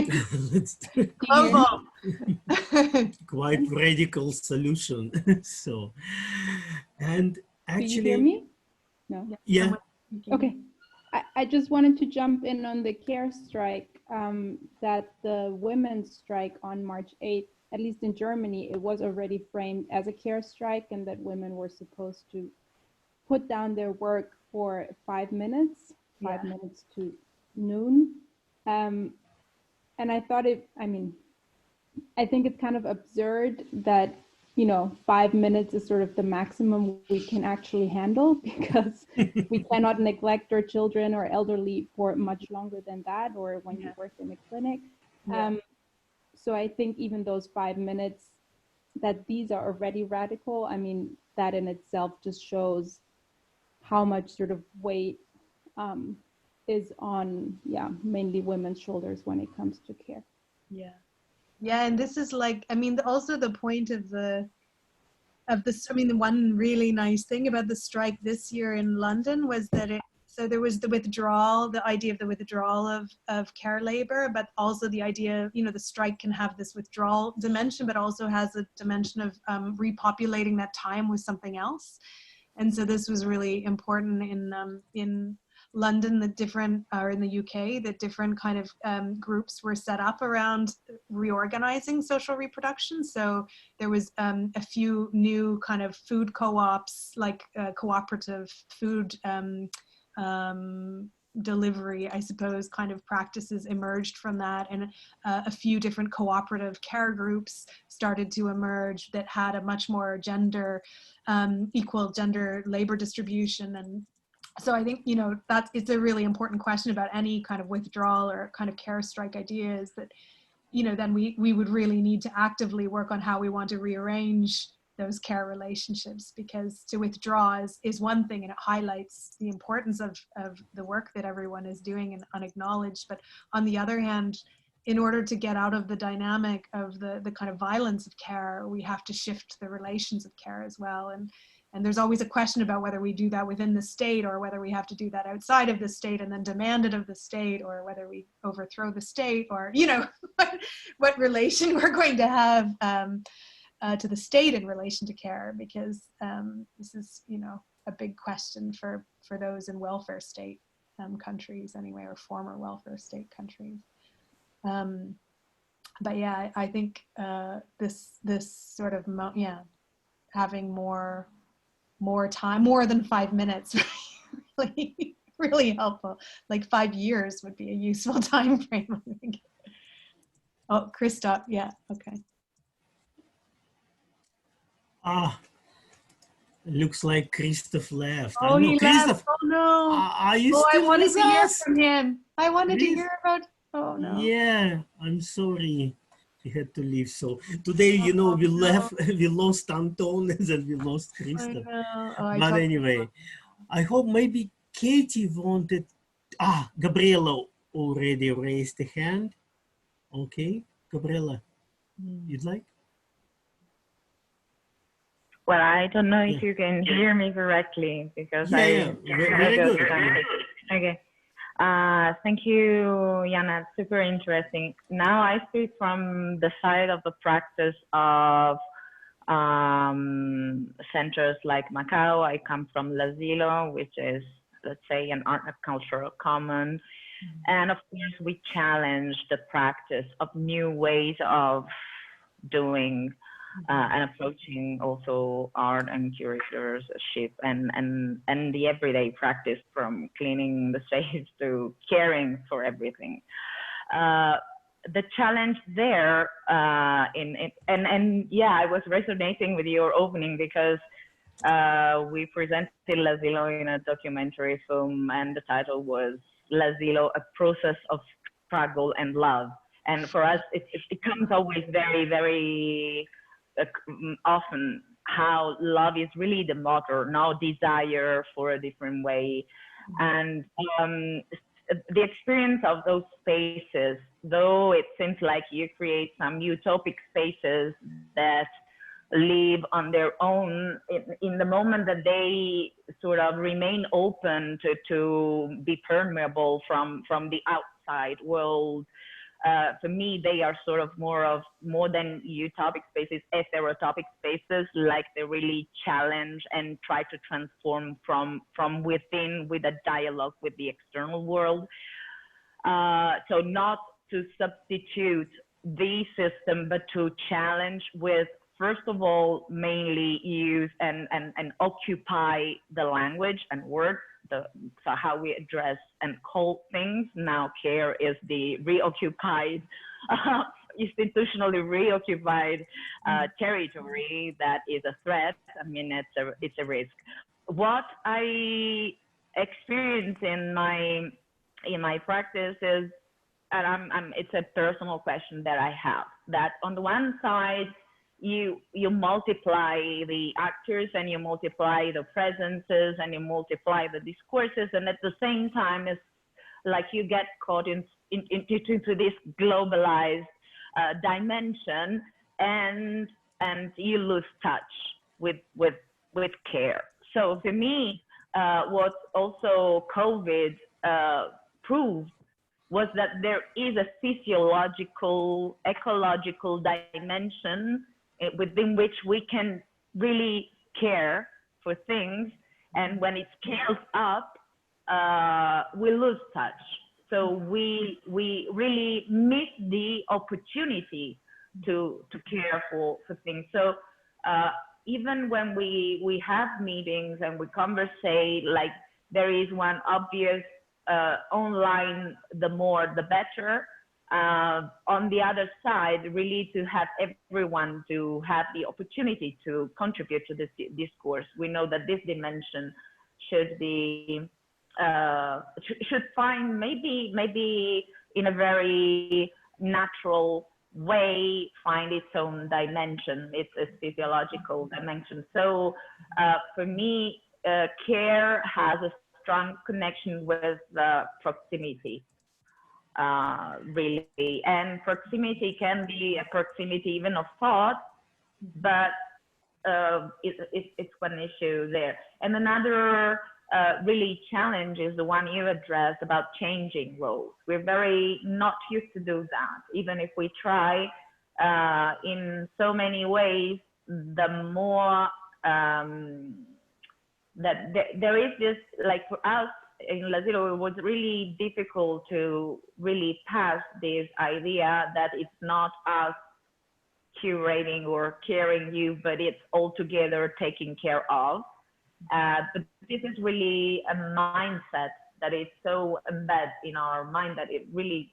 Let's do it. Global. Quite radical solution. So, and actually, do you hear me? No. Yeah. Okay. I just wanted to jump in on the care strike, that the women's strike on March 8th, at least in Germany, it was already framed as a care strike, and that women were supposed to put down their work for 5 minutes, 5 minutes to noon. And I thought I think it's kind of absurd that, you know, 5 minutes is sort of the maximum we can actually handle, because we cannot neglect our children or elderly for much longer than that, or when you work in a clinic. So I think even those 5 minutes, that these are already radical. I mean, that in itself just shows how much sort of weight is on, mainly women's shoulders when it comes to care. Yeah, and this is like, I mean, also the point of this, I mean, the one really nice thing about the strike this year in London was that so there was the idea of the withdrawal of care labor, but also the idea, you know, the strike can have this withdrawal dimension, but also has a dimension of repopulating that time with something else. And so this was really important in London, or in the UK, that different kind of groups were set up around reorganizing social reproduction. So there was a few new kind of food co-ops, like cooperative food delivery, I suppose, kind of practices emerged from that, and a few different cooperative care groups started to emerge that had a much more equal gender labor distribution. And so I think, you know, it's a really important question about any kind of withdrawal or kind of care strike idea, is that, you know, then we would really need to actively work on how we want to rearrange those care relationships, because to withdraw is one thing, and it highlights the importance of the work that everyone is doing and unacknowledged. But on the other hand, in order to get out of the dynamic of the kind of violence of care, we have to shift the relations of care as well. And there's always a question about whether we do that within the state, or whether we have to do that outside of the state and then demand it of the state, or whether we overthrow the state, or, you know, what relation we're going to have to the state in relation to care, because this is, you know, a big question for those in welfare state countries anyway, or former welfare state countries. But yeah, I think this sort of having more time, more than 5 minutes, really helpful. Like 5 years would be a useful time frame, I think. Oh, Christoph, yeah, okay. Looks like Christoph left. Oh, he Christoph, left. Oh no. are you still I wanted with to hear us? from him. I wanted to Please? hear about. Oh no. Yeah, I'm sorry. He had to leave. So today, you know, we lost Antones and we lost I Christoph. know. But anyway, I hope maybe Katie wanted. Gabriela already raised a hand. Okay, Gabriela, you'd like? Well, I don't know if Yeah. you can hear me correctly because Yeah, very good. Okay. Thank you, Jana. Super interesting. Now I speak from the side of the practice of centers like Macau. I come from L'Asilo, which is, let's say, an art and cultural common. And of course, we challenge the practice of new ways of doing and approaching also art and curatorship and the everyday practice, from cleaning the stage to caring for everything. The challenge there, yeah, I was resonating with your opening because we presented L'Asilo in a documentary film, and the title was L'Asilo, a process of struggle and love. And for us, it becomes always very, very often how love is really the motor, no desire for a different way. And the experience of those spaces, though it seems like you create some utopic spaces that live on their own, in the moment that they sort of remain open to be permeable from the outside world, for me, they are sort of more than utopic spaces, heterotopic spaces, like they really challenge and try to transform from within with a dialogue with the external world. So not to substitute the system, but to challenge with, first of all, mainly use and occupy the language and words. So how we address and call things. Now care is the reoccupied, institutionally reoccupied territory that is a threat. I mean, it's a risk. What I experience in my practice is, and it's a personal question that I have, that on the one side, you multiply the actors and you multiply the presences and you multiply the discourses, and at the same time it's like you get caught into this globalized dimension, and you lose touch with care. So for me, what also COVID proved was that there is a physiological, ecological dimension within which we can really care for things, and when it scales up, we lose touch. So we really miss the opportunity to care for things. So even when we have meetings and we conversate, like there is one obvious online, the more the better. On the other side, really to have everyone to have the opportunity to contribute to this discourse. We know that this dimension should be, should find maybe in a very natural way, find its own dimension, its physiological dimension. So for me, care has a strong connection with proximity. Really, and proximity can be a proximity even of thought, but it's one issue there. And another really challenge is the one you addressed about changing roles. We're very not used to do that. Even if we try, in so many ways, the more that there is just, like for us in Lazilo, it was really difficult to really pass this idea that it's not us curating or caring you, but it's all together taken care of. But this is really a mindset that is so embedded in our mind that it really,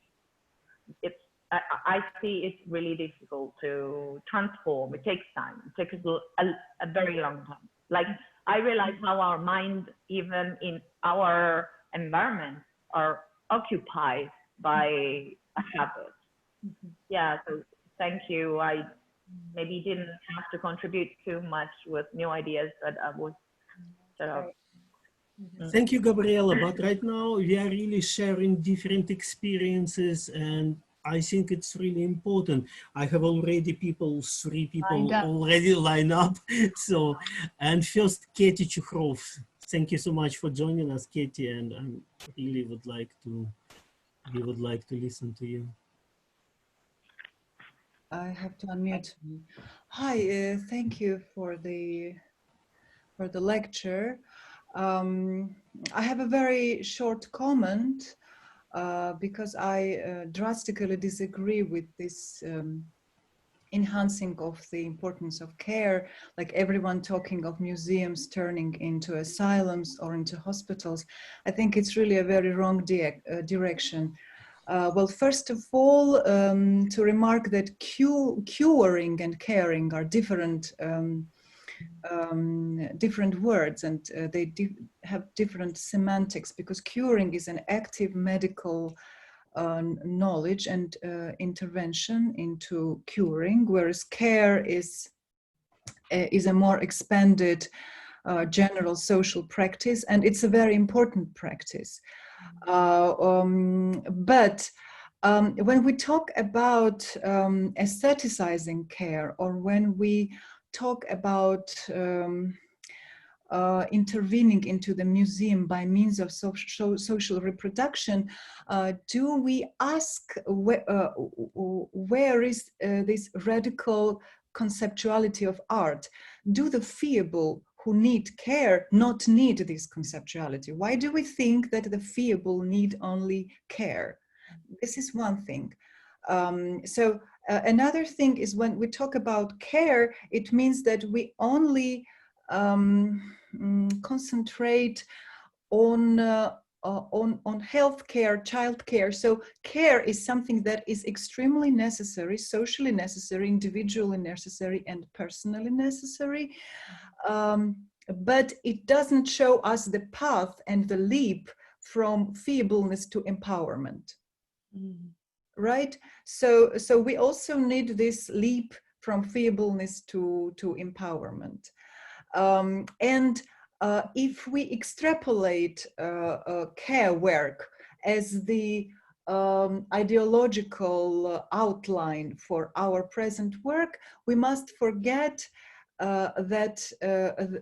I see it's really difficult to transform. It takes time. It takes a very long time. Like, I realize how our mind, even in our environment, are occupied by a habit. Yeah, so thank you. I maybe didn't have to contribute too much with new ideas, but I was sort of. Thank you, Gabriela. But right now we are really sharing different experiences, and I think it's really important. I have already three people already lined up. So, and first, Katie Chukhrov. Thank you so much for joining us, Katie, and I really would like to listen to you. I have to unmute. Hi, thank you for the lecture. I have a very short comment. Because I drastically disagree with this enhancing of the importance of care, like everyone talking of museums turning into asylums or into hospitals. I think it's really a very wrong direction. Well, first of all, to remark that curing and caring are different different words, and they have different semantics, because curing is an active medical knowledge and intervention into curing, whereas care is a more expanded general social practice, and it's a very important practice. But when we talk about aestheticizing care, or when we talk about intervening into the museum by means of social reproduction, do we ask where is this radical conceptuality of art? Do the feeble who need care not need this conceptuality? Why do we think that the feeble need only care? This is one thing. Another thing is, when we talk about care, it means that we only concentrate on healthcare, childcare. So care is something that is extremely necessary, socially necessary, individually necessary, and personally necessary. But it doesn't show us the path and the leap from feebleness to empowerment. Right? So we also need this leap from feebleness to empowerment. If we extrapolate care work as the ideological outline for our present work, we must forget that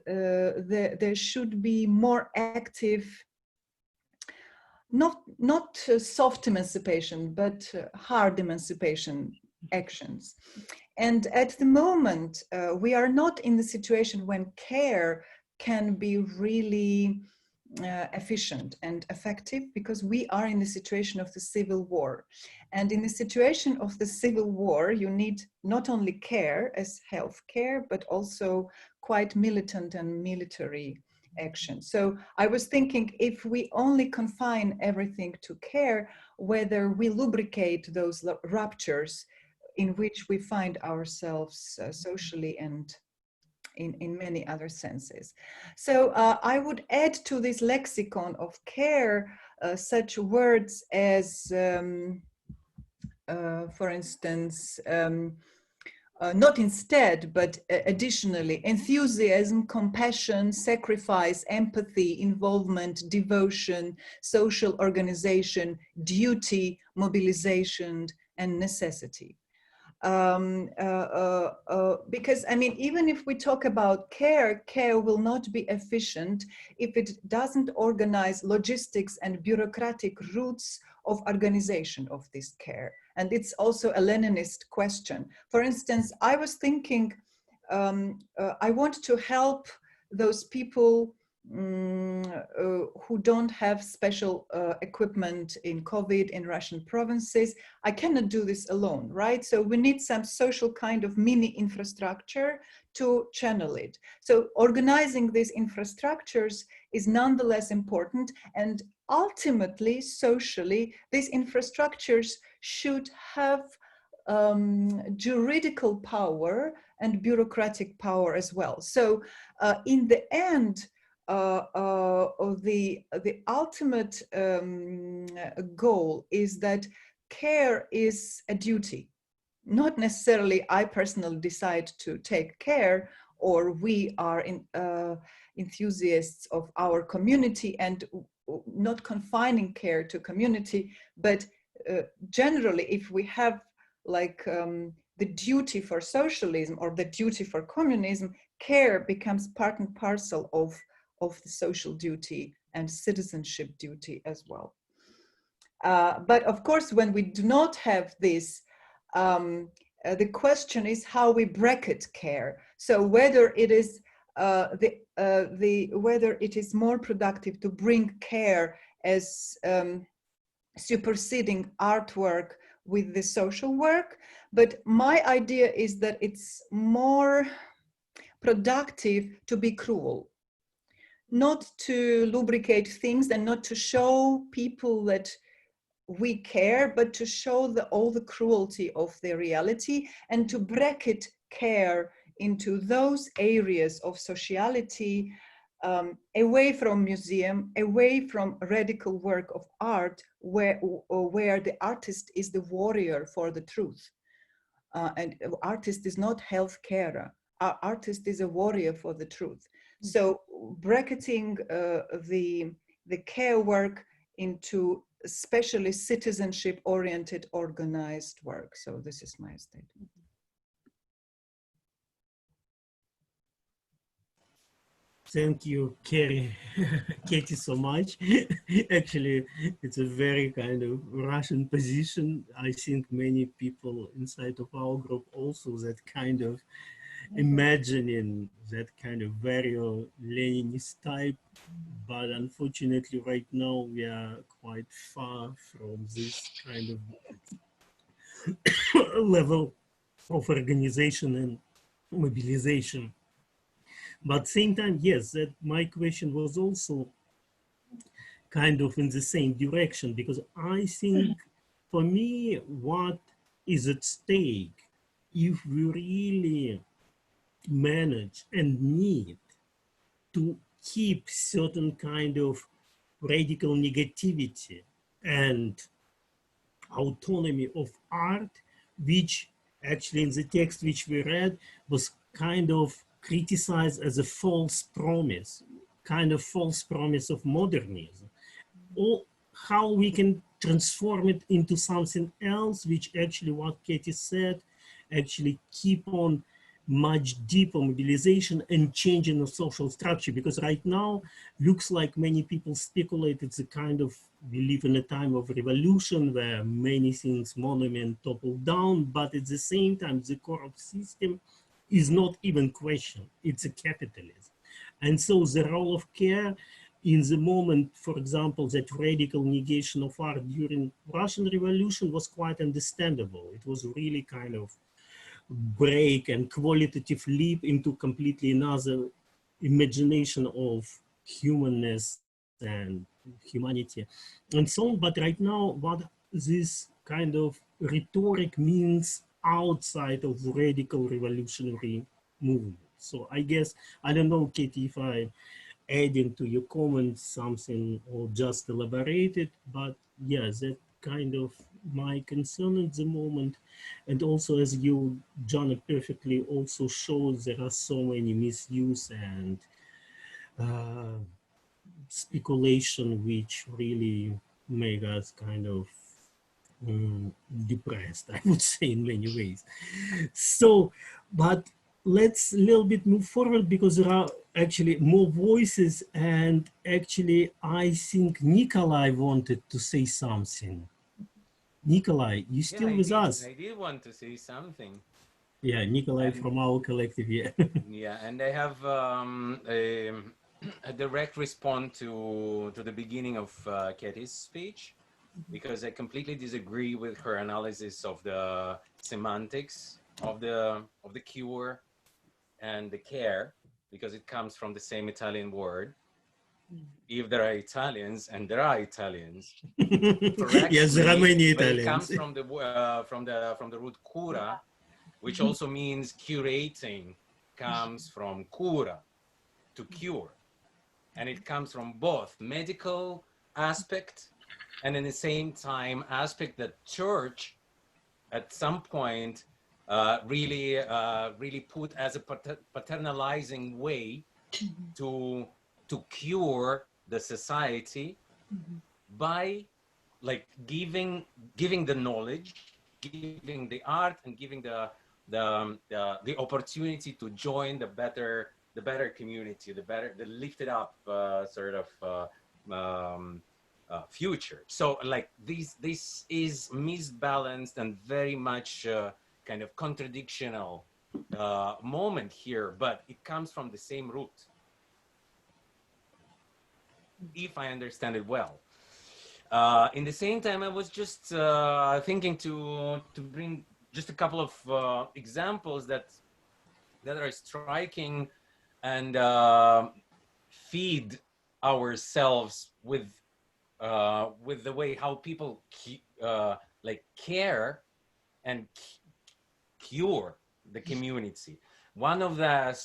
there should be more active, not soft emancipation, but hard emancipation actions. And at the moment, we are not in the situation when care can be really efficient and effective, because we are in the situation of the civil war. And in the situation of the civil war, you need not only care as health care, but also quite militant and military action. So I was thinking, if we only confine everything to care, whether we lubricate those ruptures in which we find ourselves socially and in many other senses. So I would add to this lexicon of care such words as, for instance, not instead, but additionally, enthusiasm, compassion, sacrifice, empathy, involvement, devotion, social organization, duty, mobilization, and necessity. Because, I mean, even if we talk about care, care will not be efficient if it doesn't organize logistics and bureaucratic routes of organization of this care. And it's also a Leninist question. For instance, I was thinking, I want to help those people who don't have special equipment in COVID in Russian provinces. I cannot do this alone, right? So we need some social kind of mini infrastructure to channel it. So organizing these infrastructures is nonetheless important, and ultimately, socially, these infrastructures should have juridical power and bureaucratic power as well. So in the end, the ultimate goal is that care is a duty. Not necessarily I personally decide to take care, or we are enthusiasts of our community and not confining care to community, but generally if we have like the duty for socialism or the duty for communism, care becomes part and parcel of the social duty and citizenship duty as well. But of course, when we do not have this, the question is how we bracket care. So whether it is whether it is more productive to bring care as superseding artwork with the social work. But my idea is that it's more productive to be cruel, not to lubricate things and not to show people that we care, but to show all the cruelty of the reality and to bracket care into those areas of sociality, away from museum, away from radical work of art, where the artist is the warrior for the truth. And artist is not health carer. Our artist is a warrior for the truth. So bracketing the care work into especially citizenship-oriented organized work. So this is my statement. Thank you, Katie, so much. Actually, it's a very kind of Russian position. I think many people inside of our group also that kind of imagining that kind of very Leninist type, but unfortunately right now we are quite far from this kind of level of organization and mobilization. But same time, yes, that my question was also kind of in the same direction, because I think for me, what is at stake if we really manage and need to keep certain kind of radical negativity and autonomy of art, which actually in the text which we read was kind of criticized as a false promise, kind of false promise of modernism, or how we can transform it into something else, which actually what Katie said, actually keep on much deeper mobilization and changing the social structure, because right now looks like many people speculate it's a kind of, we live in a time of revolution where many things, monument topple down, but at the same time the core of system is not even questioned, it's a capitalism. And so the role of care in the moment, for example, that radical negation of art during Russian Revolution was quite understandable. It was really kind of break and qualitative leap into completely another imagination of humanness and humanity and so on. But right now, what this kind of rhetoric means outside of radical revolutionary movement. So I guess, I don't know, Katie, if I add into your comments something or just elaborated, but yeah, that kind of my concern at the moment. And also, as you, John, perfectly also shows, there are so many misuse and speculation which really make us kind of depressed, I would say, in many ways. So, but let's a little bit move forward, because there are actually more voices, and actually I think Nikolai wanted to say something. Nikolai, you still Yeah, with us? I did want to say something. Yeah, Nikolai And from our collective, yeah. yeah, and I have a direct response to the beginning of Katy's speech, because I completely disagree with her analysis of the semantics of the cure and the care, because it comes from the same Italian word. If there are Italians, and there are Italians, Yes, there are many but it Italians. comes from the root cura, which also means curating, comes from cura, to cure, and it comes from both medical aspect and in the same time aspect that church at some point really put as a paternalizing way to cure the society by like giving the knowledge, giving the art, and giving the opportunity to join the better community, the lifted up future. So like this is misbalanced and very much kind of contradictional moment here, but it comes from the same root, if I understand it well. In the same time, I was just thinking to bring just a couple of examples that are striking and feed ourselves with the way how people like care and cure the community. One of that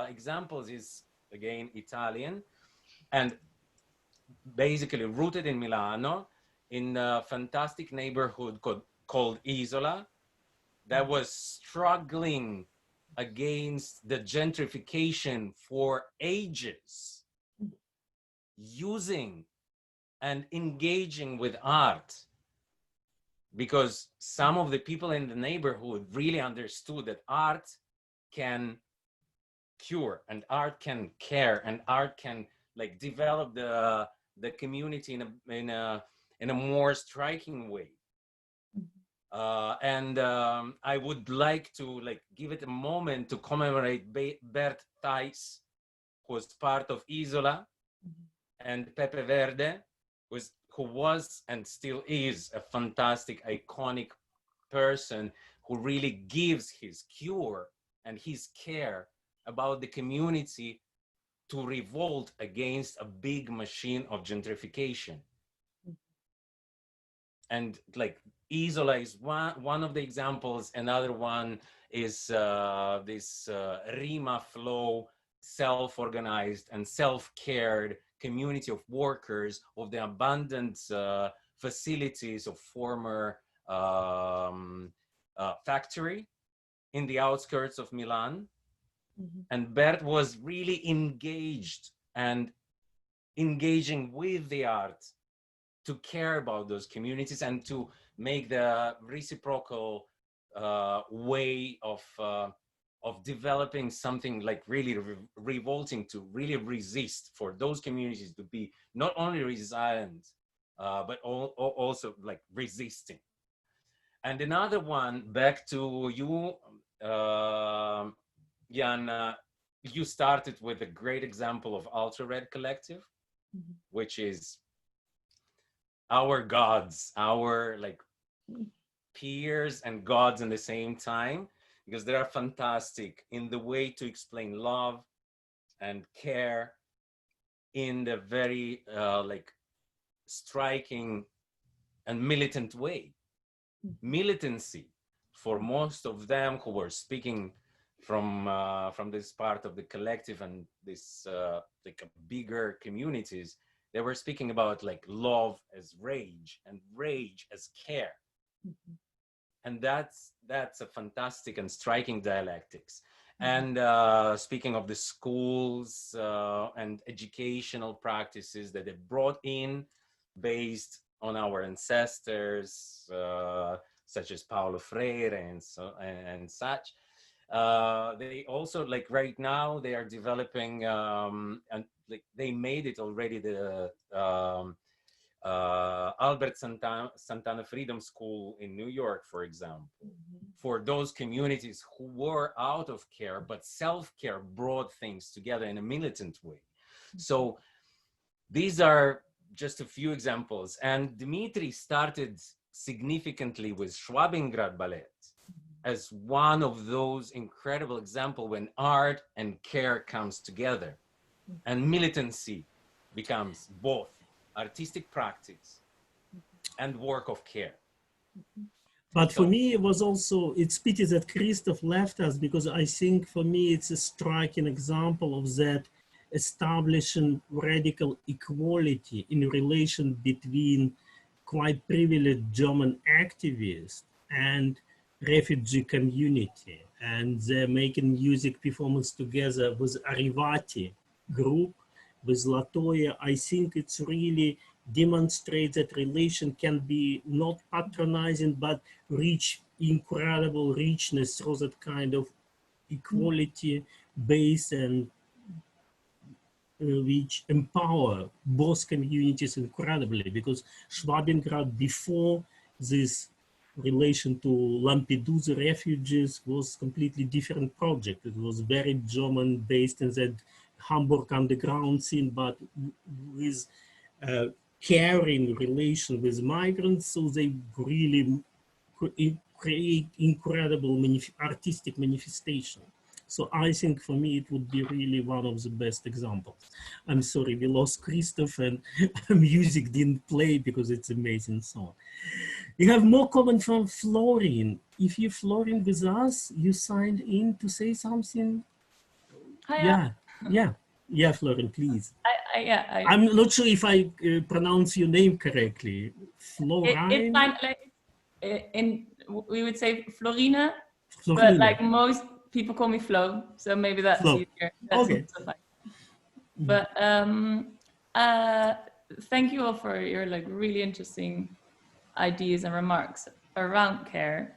examples is again Italian, and basically rooted in Milano, in a fantastic neighborhood called Isola, that was struggling against the gentrification for ages, using and engaging with art, because some of the people in the neighborhood really understood that art can cure, and art can care, and art can like develop the community in a more striking way. And I would like to like give it a moment to commemorate Bert Thijs, who was part of Isola, and Pepe Verde, who was and still is a fantastic, iconic person who really gives his cure and his care about the community to revolt against a big machine of gentrification. And like Isola is one of the examples. Another one is this Rima Flow, self-organized and self-cared community of workers of the abandoned facilities of former factory in the outskirts of Milan. And Bert was really engaged and engaging with the art to care about those communities and to make the reciprocal way of developing something like really revolting, to really resist, for those communities to be not only resilient, but also like resisting. And another one, back to you, Jana, you started with a great example of Ultra Red Collective, which is our gods, our like peers and gods in the same time, because they are fantastic in the way to explain love and care in the very like striking and militant way. Militancy for most of them who were speaking from this part of the collective and this like bigger communities, they were speaking about like love as rage and rage as care. And that's a fantastic and striking dialectics. And speaking of the schools and educational practices that they brought in based on our ancestors, such as Paulo Freire and such. They also, like right now, they are developing and like they made it already, the Albert Santana Freedom School in New York, for example, for those communities who were out of care, but self-care brought things together in a militant way. So these are just a few examples. And Dimitri started significantly with Schwabingrad Ballet as one of those incredible examples when art and care comes together and militancy becomes both artistic practice and work of care. But for me, it was also, it's pity that Christoph left us, because I think for me, it's a striking example of that establishing radical equality in relation between quite privileged German activists and refugee community. And they're making music performance together with Arrivati group, with Latoya. I think it's really demonstrates that relation can be not patronizing, but reach incredible richness through that kind of equality base, and which empower both communities incredibly, because Schwabingrad before this relation to Lampedusa refugees was completely different project. It was very German based in that Hamburg underground scene, but with caring relation with migrants, so they really create incredible artistic manifestation. So I think for me, it would be really one of the best examples. I'm sorry, we lost Christoph and music didn't play because it's an amazing song. You have more comment from Florin. If you're Florin with us, you signed in to say something. Hi, Yeah, Florin, please. yeah, I'm not sure if I pronounce your name correctly. Florin? It's fine. Like, we would say Florina, Florina. but like most people call me Flo, so maybe that's Flo. easier. That's Okay. also fine. But thank you all for your like really interesting ideas and remarks around care.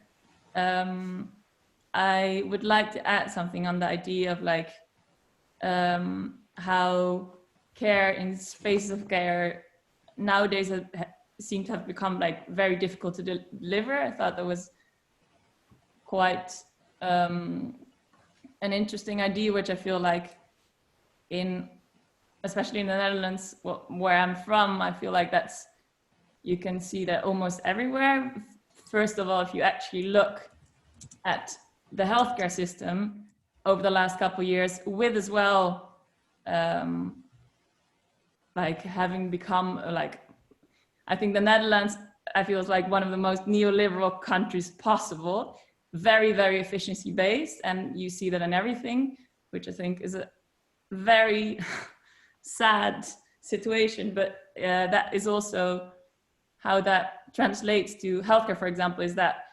I would like to add something on the idea of like how care in spaces of care nowadays seem to have become like very difficult to deliver. I thought that was quite an interesting idea, which I feel like especially in the Netherlands, where I'm from, I feel like you can see that almost everywhere. First of all, if you actually look at the healthcare system over the last couple of years, with as well, like having become like, I think the Netherlands, I feel is like one of the most neoliberal countries possible, very, very efficiency based. And you see that in everything, which I think is a very sad situation, but that is also how that translates to healthcare, for example, is that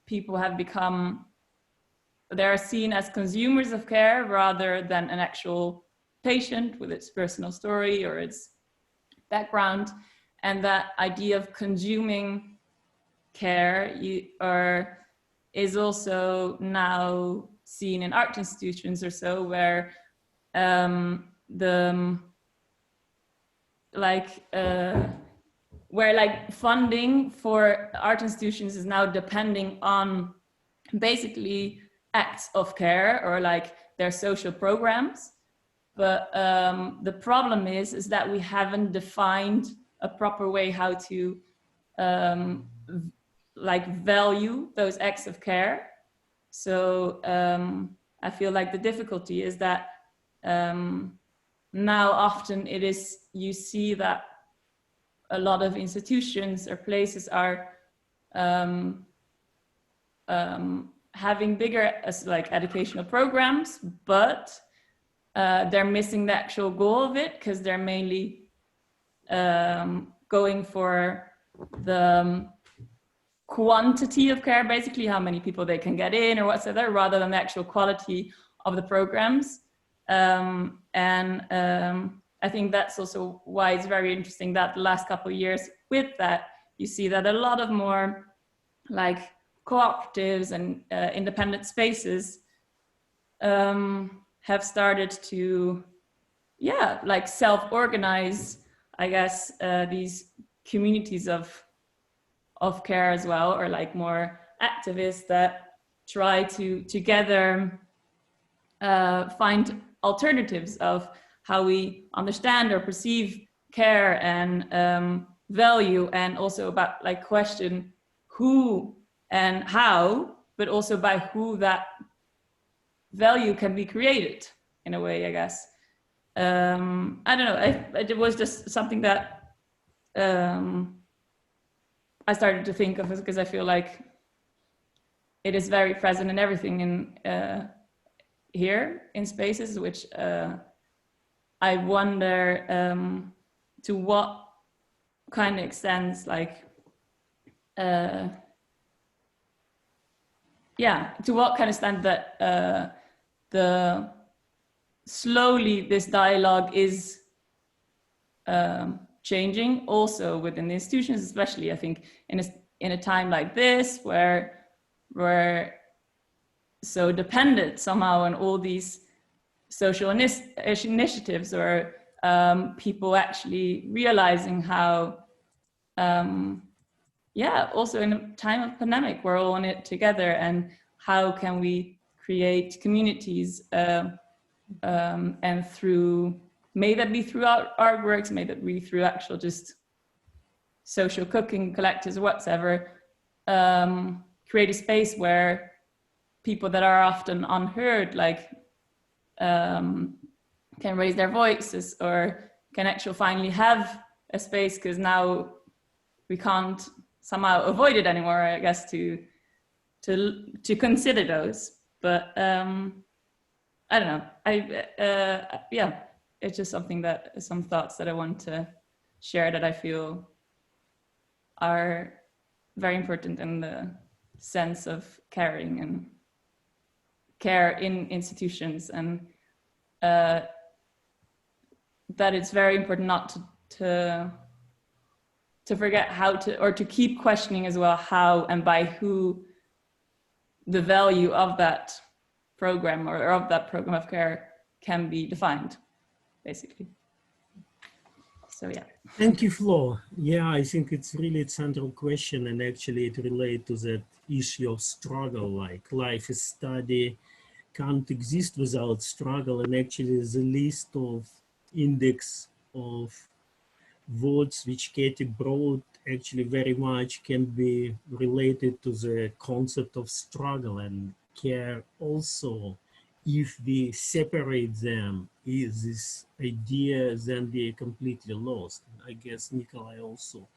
people have become, they're seen as consumers of care rather than an actual patient with its personal story or its background. And that idea of consuming care is also now seen in art institutions or so, where funding for art institutions is now depending on basically acts of care or like their social programs. But the problem is that we haven't defined a proper way how to value those acts of care. So I feel like the difficulty is that now often you see that a lot of institutions or places are having bigger educational programs, but they're missing the actual goal of it because they're mainly going for the quantity of care, basically how many people they can get in or whatsoever, rather than the actual quality of the programs. I think that's also why it's very interesting that the last couple of years with that, you see that a lot of more like cooperatives and independent spaces have started to, self-organize, I guess, these communities of care as well, or like more activists that try to together find alternatives of how we understand or perceive care and value, and also about like question who and how, but also by who that value can be created in a way, I guess. I don't know, it was just something that I started to think of, because I feel like it is very present in everything in here in spaces, which I wonder to what kind of extent, like, yeah, to what kind of extent that the slowly this dialogue is changing also within the institutions, especially I think in a time like this where we're so dependent somehow on all these social initiatives, or people actually realizing how, yeah, also in a time of pandemic, we're all in it together, and how can we create communities and through, may that be through artworks, may that be through actual just social cooking collectives or whatever, create a space where people that are often unheard, like, can raise their voices, or can actually finally have a space, because now we can't somehow avoid it anymore, I guess, to consider those. But I don't know, yeah, it's just something that, some thoughts that I want to share that I feel are very important in the sense of caring and care in institutions, and that it's very important not to forget how to, or to keep questioning as well, how and by who the value of that program or of that program of care can be defined, basically. So yeah. Thank you, Flo. Yeah, I think it's really a central question, and actually it relates to that issue of struggle, like life is study can't exist without struggle, and actually the list of index of words which Katie brought actually very much can be related to the concept of struggle and care also. If we separate them, is this idea, then we are completely lost. I guess Nikolai also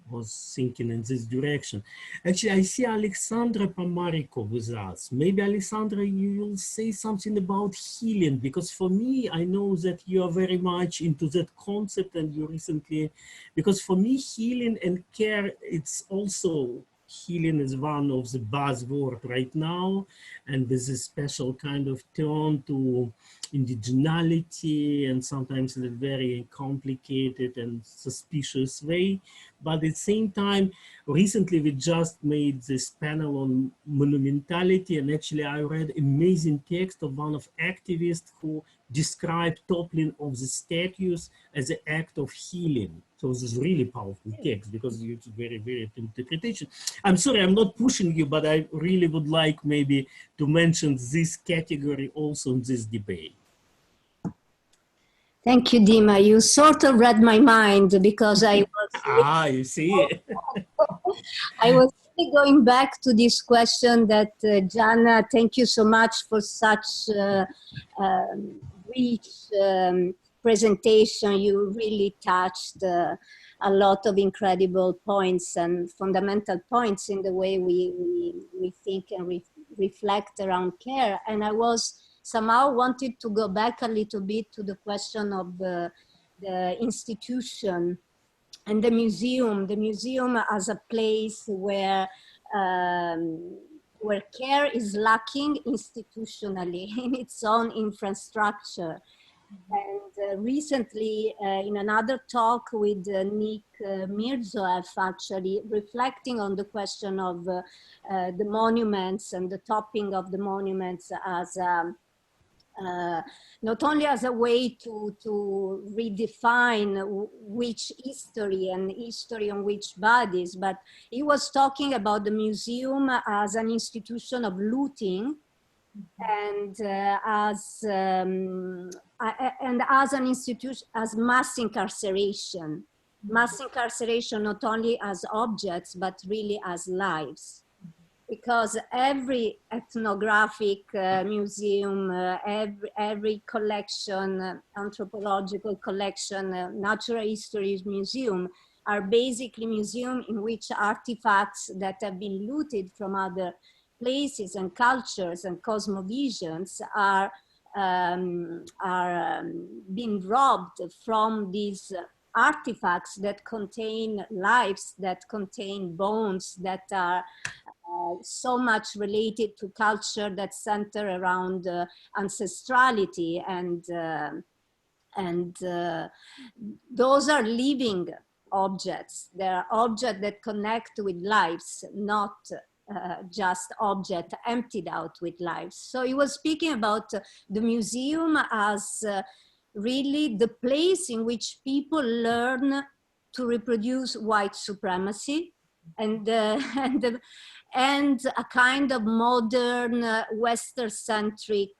was thinking in this direction. Actually, I see Alexandra Pomariko with us. Maybe Alexandra, you will say something about healing, because for me, I know that you are very much into that concept, and you recently, because for me, healing and care, it's also, healing is one of the buzzword right now, and there's a special kind of turn to indigeneity, and sometimes in a very complicated and suspicious way. But at the same time, recently we just made this panel on monumentality, and actually I read amazing text of one of activists who described toppling of the statues as an act of healing. So this is really powerful text, because it's very, very interpretation. I'm sorry, I'm not pushing you, but I really would like maybe to mention this category also in this debate. Thank you, Dima. You sort of read my mind, because I was... you see. I was really going back to this question that, Jana, thank you so much for such rich presentation. You really touched a lot of incredible points and fundamental points in the way we think and reflect around care. And I was somehow wanted to go back a little bit to the question of the institution and the museum as a place where care is lacking institutionally in its own infrastructure. And recently, in another talk with Nick Mirzoeff, actually reflecting on the question of the monuments and the topping of the monuments as not only as a way to redefine which history and history on which bodies, but he was talking about the museum as an institution of looting, and as an institution, as mass incarceration not only as objects but really as lives. Because every ethnographic museum, every collection, anthropological collection, natural history museum, are basically museums in which artifacts that have been looted from other places and cultures and cosmovisions are being robbed from these artifacts that contain lives, that contain bones, that are so much related to culture that center around ancestrality, and those are living objects. They are objects that connect with lives, not just object emptied out with lives. So he was speaking about the museum as really the place in which people learn to reproduce white supremacy and a kind of modern Western-centric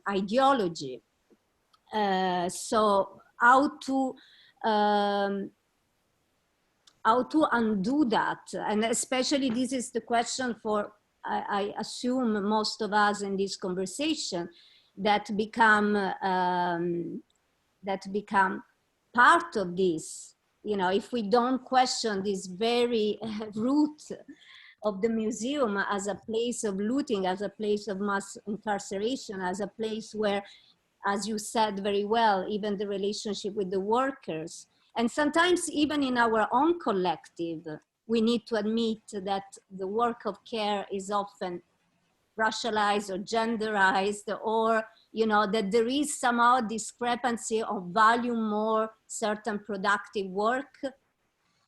ideology. So how to undo that? And especially this is the question for, I assume, most of us in this conversation, that become part of this. You know, if we don't question this very root of the museum as a place of looting, as a place of mass incarceration, as a place where, as you said very well, even the relationship with the workers, and sometimes even in our own collective, we need to admit that the work of care is often racialized or genderized, or you know, that there is somehow discrepancy of value more certain productive work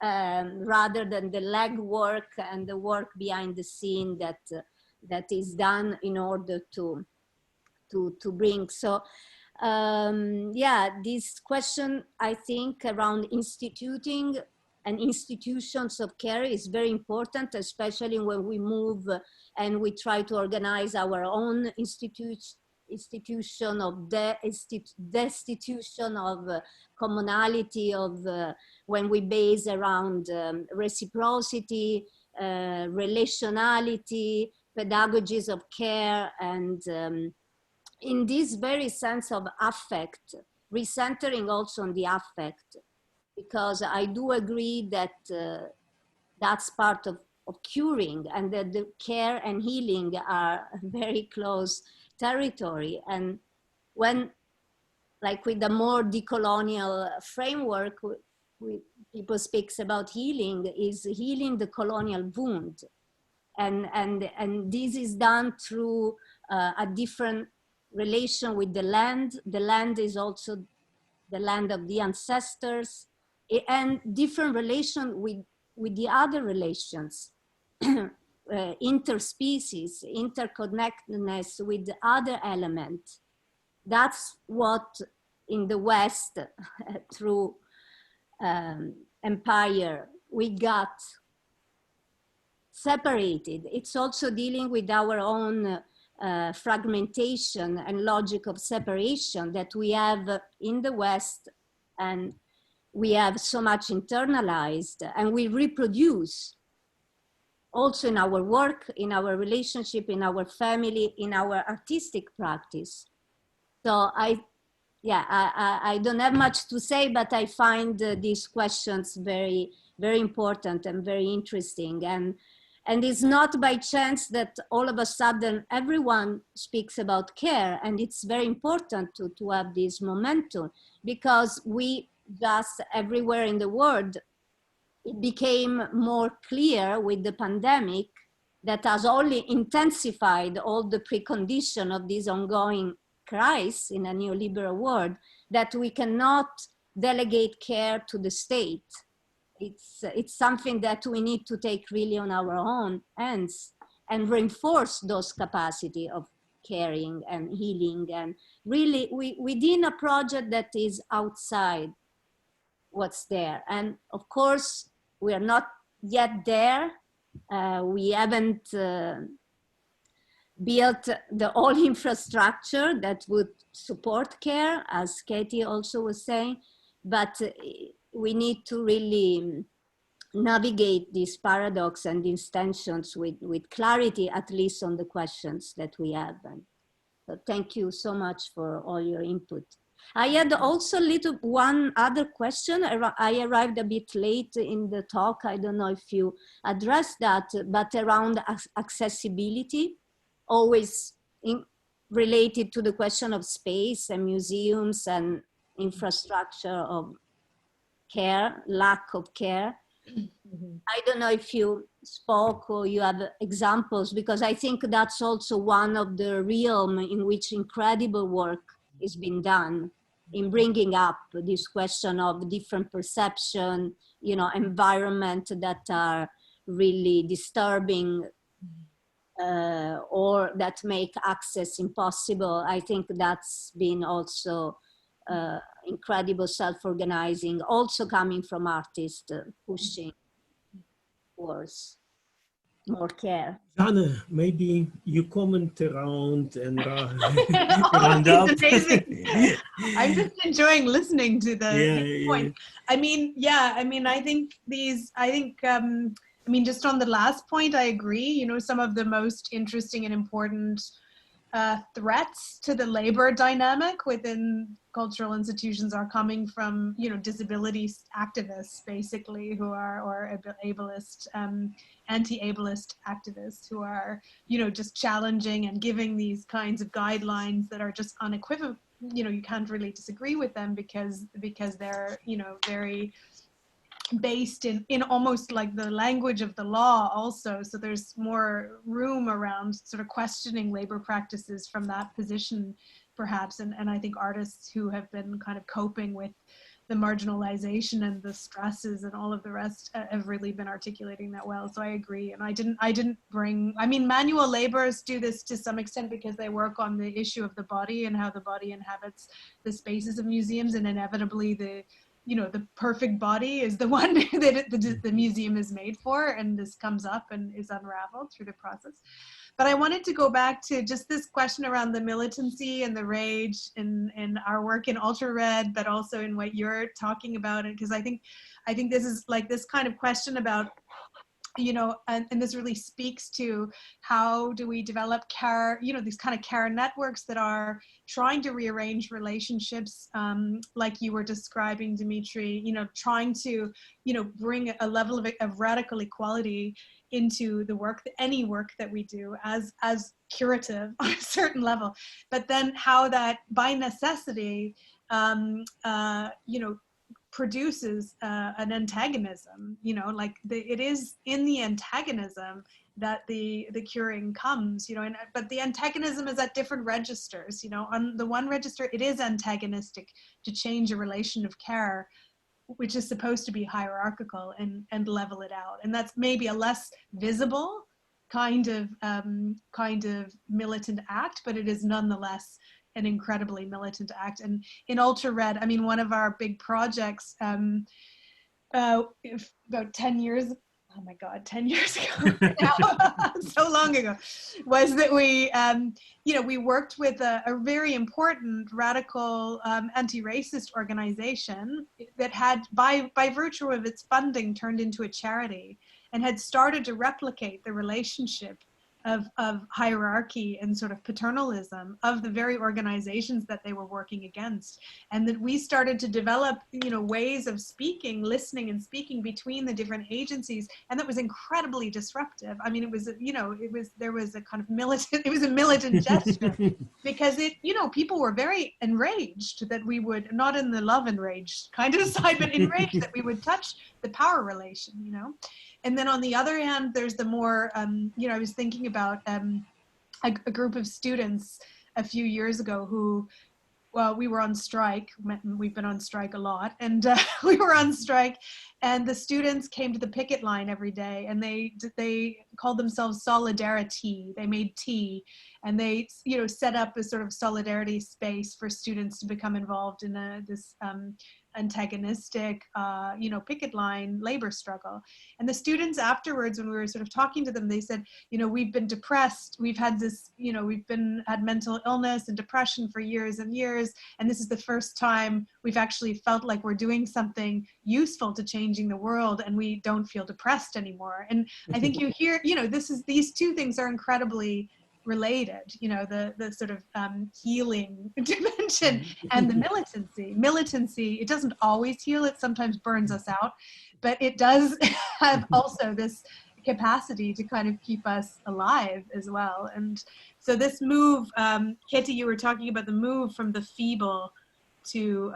rather than the leg work and the work behind the scene that is done in order to bring. So yeah, this question, I think, around instituting and institutions of care is very important, especially when we move and we try to organize our own institution of destitution of commonality, of when we base around reciprocity, relationality, pedagogies of care, and in this very sense of affect, recentering also on the affect, because I do agree that that's part of curing, and that the care and healing are very close territory. And when, like with the more decolonial framework, people speaks about healing, is healing the colonial wound. And this is done through a different relation with the land. The land is also the land of the ancestors, and different relation with the other relations, interspecies, interconnectedness with the other element. That's what in the West, through empire, we got separated. It's also dealing with our own fragmentation and logic of separation that we have in the West, and we have so much internalized, and we reproduce also in our work, in our relationship, in our family, in our artistic practice. So I don't have much to say, but I find these questions very, very important and very interesting. And it's not by chance that all of a sudden everyone speaks about care, and it's very important to have this momentum, because we just everywhere in the world, it became more clear with the pandemic that has only intensified all the precondition of this ongoing crisis in a neoliberal world, that we cannot delegate care to the state. It's something that we need to take really on our own hands and reinforce those capacity of caring and healing, and really within a project that is outside what's there. And of course, we are not yet there. We haven't built the whole infrastructure that would support care, as Katie also was saying, but we need to really navigate this paradox and these tensions with clarity, at least on the questions that we have. And so thank you so much for all your input. I had also one other question. I arrived a bit late in the talk. I don't know if you addressed that, but around accessibility, always related to the question of space and museums and infrastructure of care, lack of care. I don't know if you spoke or you have examples, because I think that's also one of the realm in which incredible work is being done in bringing up this question of different perception, you know, environment that are really disturbing or that make access impossible. I think that's been also incredible self-organizing, also coming from artists pushing towards more care. Jana, maybe you comment around and round up. Amazing. I'm just enjoying listening to the point. I mean, I think just on the last point, I agree. You know, some of the most interesting and important threats to the labor dynamic within cultural institutions are coming from, you know, disability activists, basically, who are, or ableist, anti-ableist activists who are, you know, just challenging and giving these kinds of guidelines that are just unequivocal. You know, you can't really disagree with them because they're, you know, very based in almost like the language of the law also. So there's more room around sort of questioning labor practices from that position, perhaps. And I think artists who have been kind of coping with the marginalization and the stresses and all of the rest have really been articulating that well. So I agree. And I didn't bring, I mean, manual laborers do this to some extent because they work on the issue of the body and how the body inhabits the spaces of museums, and inevitably the, you know, the perfect body is the one that the museum is made for, and this comes up and is unraveled through the process. But I wanted to go back to just this question around the militancy and the rage in our work in Ultra Red, but also in what you're talking about. And because I think this is like this kind of question about, you know, and this really speaks to how do we develop care, you know, these kind of care networks that are trying to rearrange relationships, like you were describing, Dimitri, you know, trying to, you know, bring a level of radical equality into the work, any work that we do as curative on a certain level, but then how that by necessity, you know, produces an antagonism, you know, like it is in the antagonism that the curing comes, you know, but the antagonism is at different registers, you know. On the one register, it is antagonistic to change a relation of care, which is supposed to be hierarchical and level it out. And that's maybe a less visible kind of militant act, but it is nonetheless an incredibly militant act. And in Ultra Red, I mean, one of our big projects, about 10 years, oh my God, 10 years ago now, so long ago, was that we, you know, we worked with a very important radical anti-racist organization that had, by virtue of its funding, turned into a charity and had started to replicate the relationship of hierarchy and sort of paternalism of the very organizations that they were working against. And that we started to develop, you know, ways of speaking, listening and speaking between the different agencies. And that was incredibly disruptive. I mean, it was, you know, there was a kind of militant, it was a militant gesture because it, you know, people were very enraged that we would, not in the love enraged kind of side, but enraged that we would touch the power relation, you know. And then on the other hand, there's the more, you know, I was thinking about a group of students a few years ago who well, we were on strike. We've been on strike a lot, and we were on strike, and the students came to the picket line every day, and they called themselves Solidarity. They made tea, and they set up a sort of solidarity space for students to become involved in this antagonistic picket line labor struggle. And the students afterwards, when we were sort of talking to them, they said, we've been depressed, we've had this, had mental illness and depression for years and years, and this is the first time we've actually felt like we're doing something useful to changing the world, and we don't feel depressed anymore. And I think you hear, these two things are incredibly related, the sort of healing dimension and the militancy. It doesn't always heal, it sometimes burns us out, but it does have also this capacity to kind of keep us alive as well. And so this move, Katie, you were talking about the move from the feeble to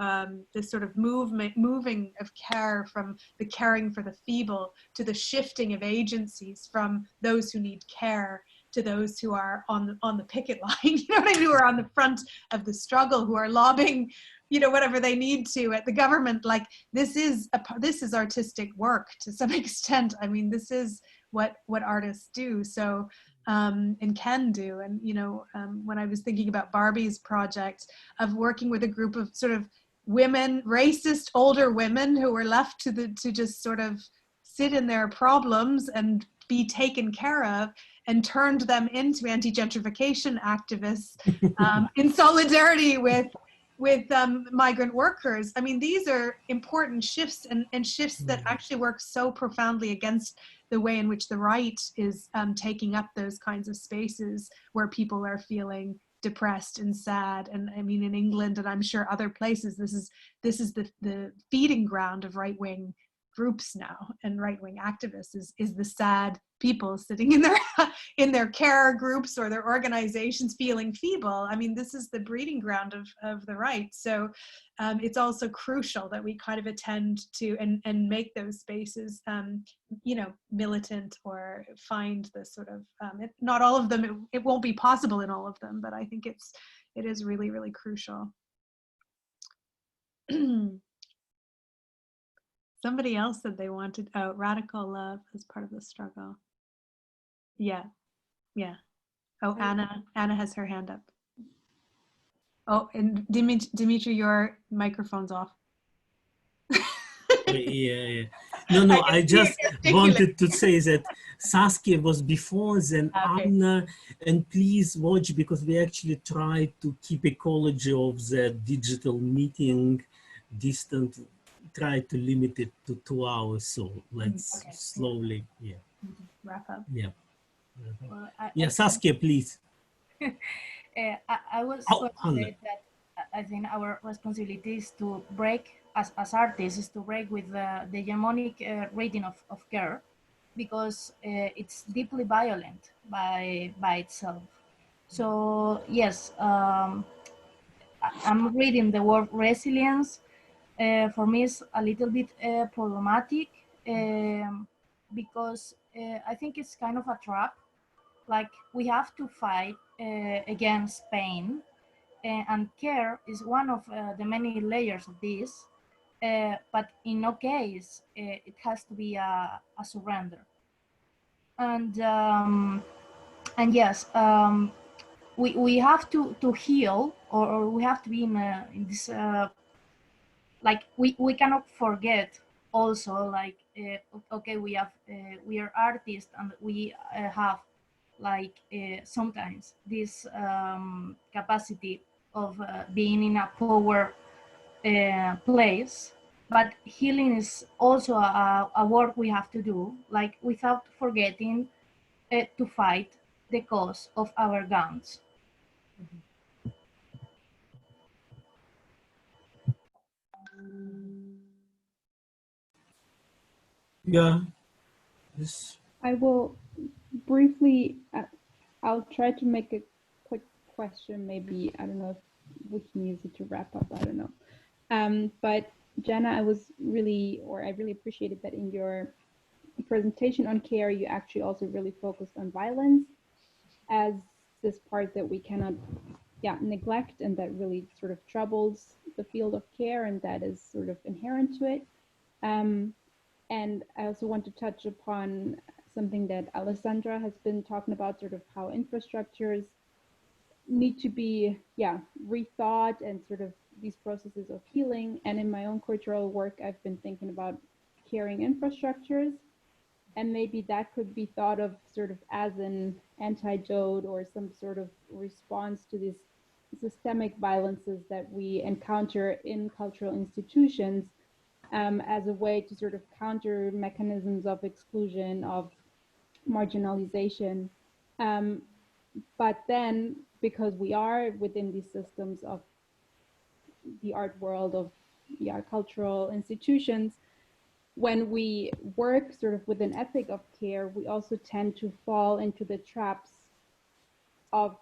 this sort of moving of care, from the caring for the feeble to the shifting of agencies from those who need care to those who are on the picket line, who are on the front of the struggle, who are lobbying, whatever they need to at the government. Like this is artistic work to some extent. I mean, this is what artists do. So and can do. And when I was thinking about Barbie's project of working with a group of sort of women, racist older women who were left to just sort of sit in their problems and be taken care of, and turned them into anti-gentrification activists in solidarity with migrant workers. I mean, these are important shifts, and shifts that actually work so profoundly against the way in which the right is taking up those kinds of spaces where people are feeling depressed and sad. And I mean, in England, and I'm sure other places, this is the feeding ground of right-wing groups now, and right-wing activists is the sad people sitting in their care groups or their organizations feeling feeble. I mean, this is the breeding ground of the right. So it's also crucial that we kind of attend to and make those spaces militant, or find the sort of not all of them, it won't be possible in all of them, but I think it is really, really crucial. Somebody else said they wanted radical love as part of the struggle. Yeah. Oh, Anna has her hand up. Oh, and Dimitri, your microphone's off. Yeah. No, I just wanted to say that Saskia was before, then okay. Anna, and please watch, because we actually try to keep ecology of the digital meeting distant, try to limit it to 2 hours, so let's slowly, wrap up. Yeah. Well, Saskia, please. I was going to say that I think our responsibility is to break, as artists, is to break with the hegemonic rating of care, because it's deeply violent by itself. So yes, I'm reading the word resilience. For me, it's a little bit problematic, because I think it's kind of a trap. Like, we have to fight against pain, and care is one of the many layers of this, but in no case it has to be a surrender. And yes, we have to heal, or we have to be in this like we cannot forget also, like okay, we are artists, and we have like sometimes this capacity of being in a power place, but healing is also a work we have to do, like without forgetting to fight the cause of our guns. Yeah. Yes. I will briefly, I'll try to make a quick question, maybe, I don't know if we can use it to wrap up, I don't know. But Jana, I really appreciated that in your presentation on care, you actually also really focused on violence as this part that we cannot neglect, and that really sort of troubles the field of care, and that is sort of inherent to it. And I also want to touch upon something that Alessandra has been talking about, sort of how infrastructures need to be rethought, and sort of these processes of healing. And in my own cultural work, I've been thinking about caring infrastructures, and maybe that could be thought of sort of as an antidote or some sort of response to these systemic violences that we encounter in cultural institutions, as a way to sort of counter mechanisms of exclusion, of marginalization. But then, because we are within these systems of the art world, of cultural institutions, when we work sort of with an ethic of care, we also tend to fall into the traps of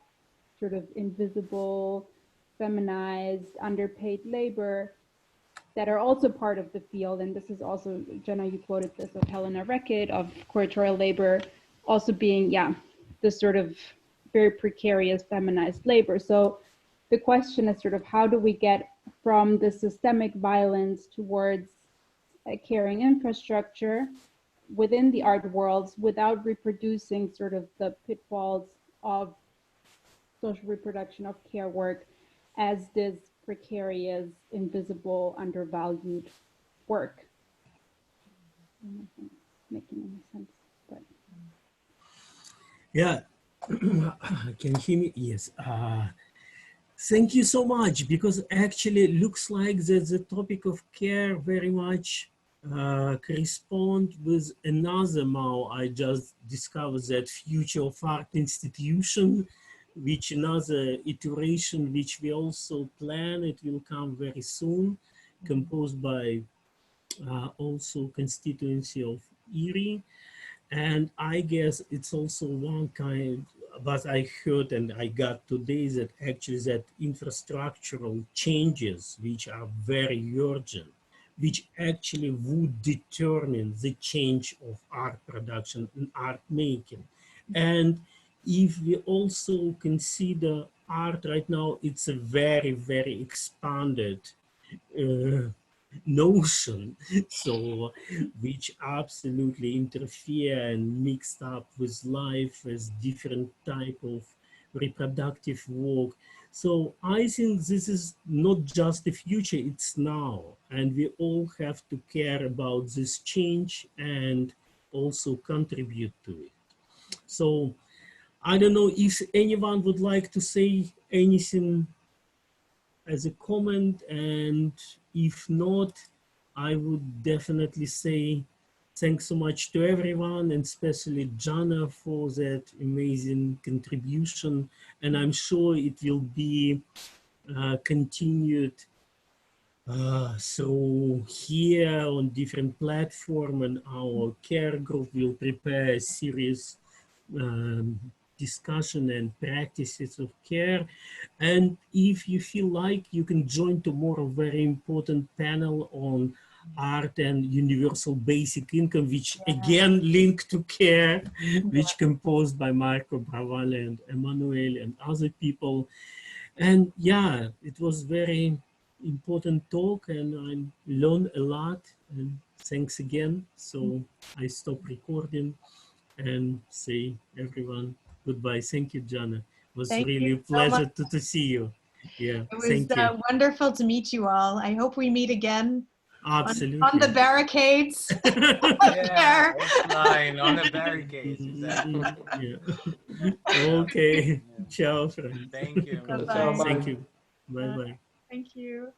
sort of invisible, feminized, underpaid labor that are also part of the field. And this is also, Jenna, you quoted this of Helena Reckitt, of curatorial labor also being, this sort of very precarious feminized labor. So the question is sort of, how do we get from the systemic violence towards a caring infrastructure within the art worlds without reproducing sort of the pitfalls of social reproduction of care work as this precarious, invisible, undervalued work? I don't know if it's making any sense, but. Yeah, can you hear me? Yes. Thank you so much, because actually it looks like that the topic of care very much correspond with another MAU I just discovered, that Future of Art Institution, which another iteration which we also plan, it will come very soon, composed by also constituency of Erie. And I guess it's also one kind, but I heard and I got today that actually that infrastructural changes, which are very urgent, which actually would determine the change of art production and art making. And if we also consider art right now, it's a very, very expanded notion, so which absolutely interfere and mixed up with life as different type of reproductive work. So I think this is not just the future, it's now, and we all have to care about this change and also contribute to it. So I don't know if anyone would like to say anything as a comment, and if not, I would definitely say thanks so much to everyone, and especially Jana for that amazing contribution. And I'm sure it will be continued through here on different platforms, and our care group will prepare a series discussion and practices of care. And if you feel like, you can join tomorrow very important panel on art and universal basic income, which again linked to care, which composed by Marco Bravale and Emanuele and other people. And yeah, it was very important talk, and I learned a lot, and thanks again. So I stop recording and say everyone goodbye. Thank you, Jana. It was Thank really you a pleasure so to see you. Yeah, It was thank you. wonderful to meet you all. I hope we meet again Absolutely. on the barricades. Yeah, offline, on the barricades, exactly. Yeah. Okay. Ciao, friends. Thank you. Bye-bye. Thank you. Bye-bye. Thank you.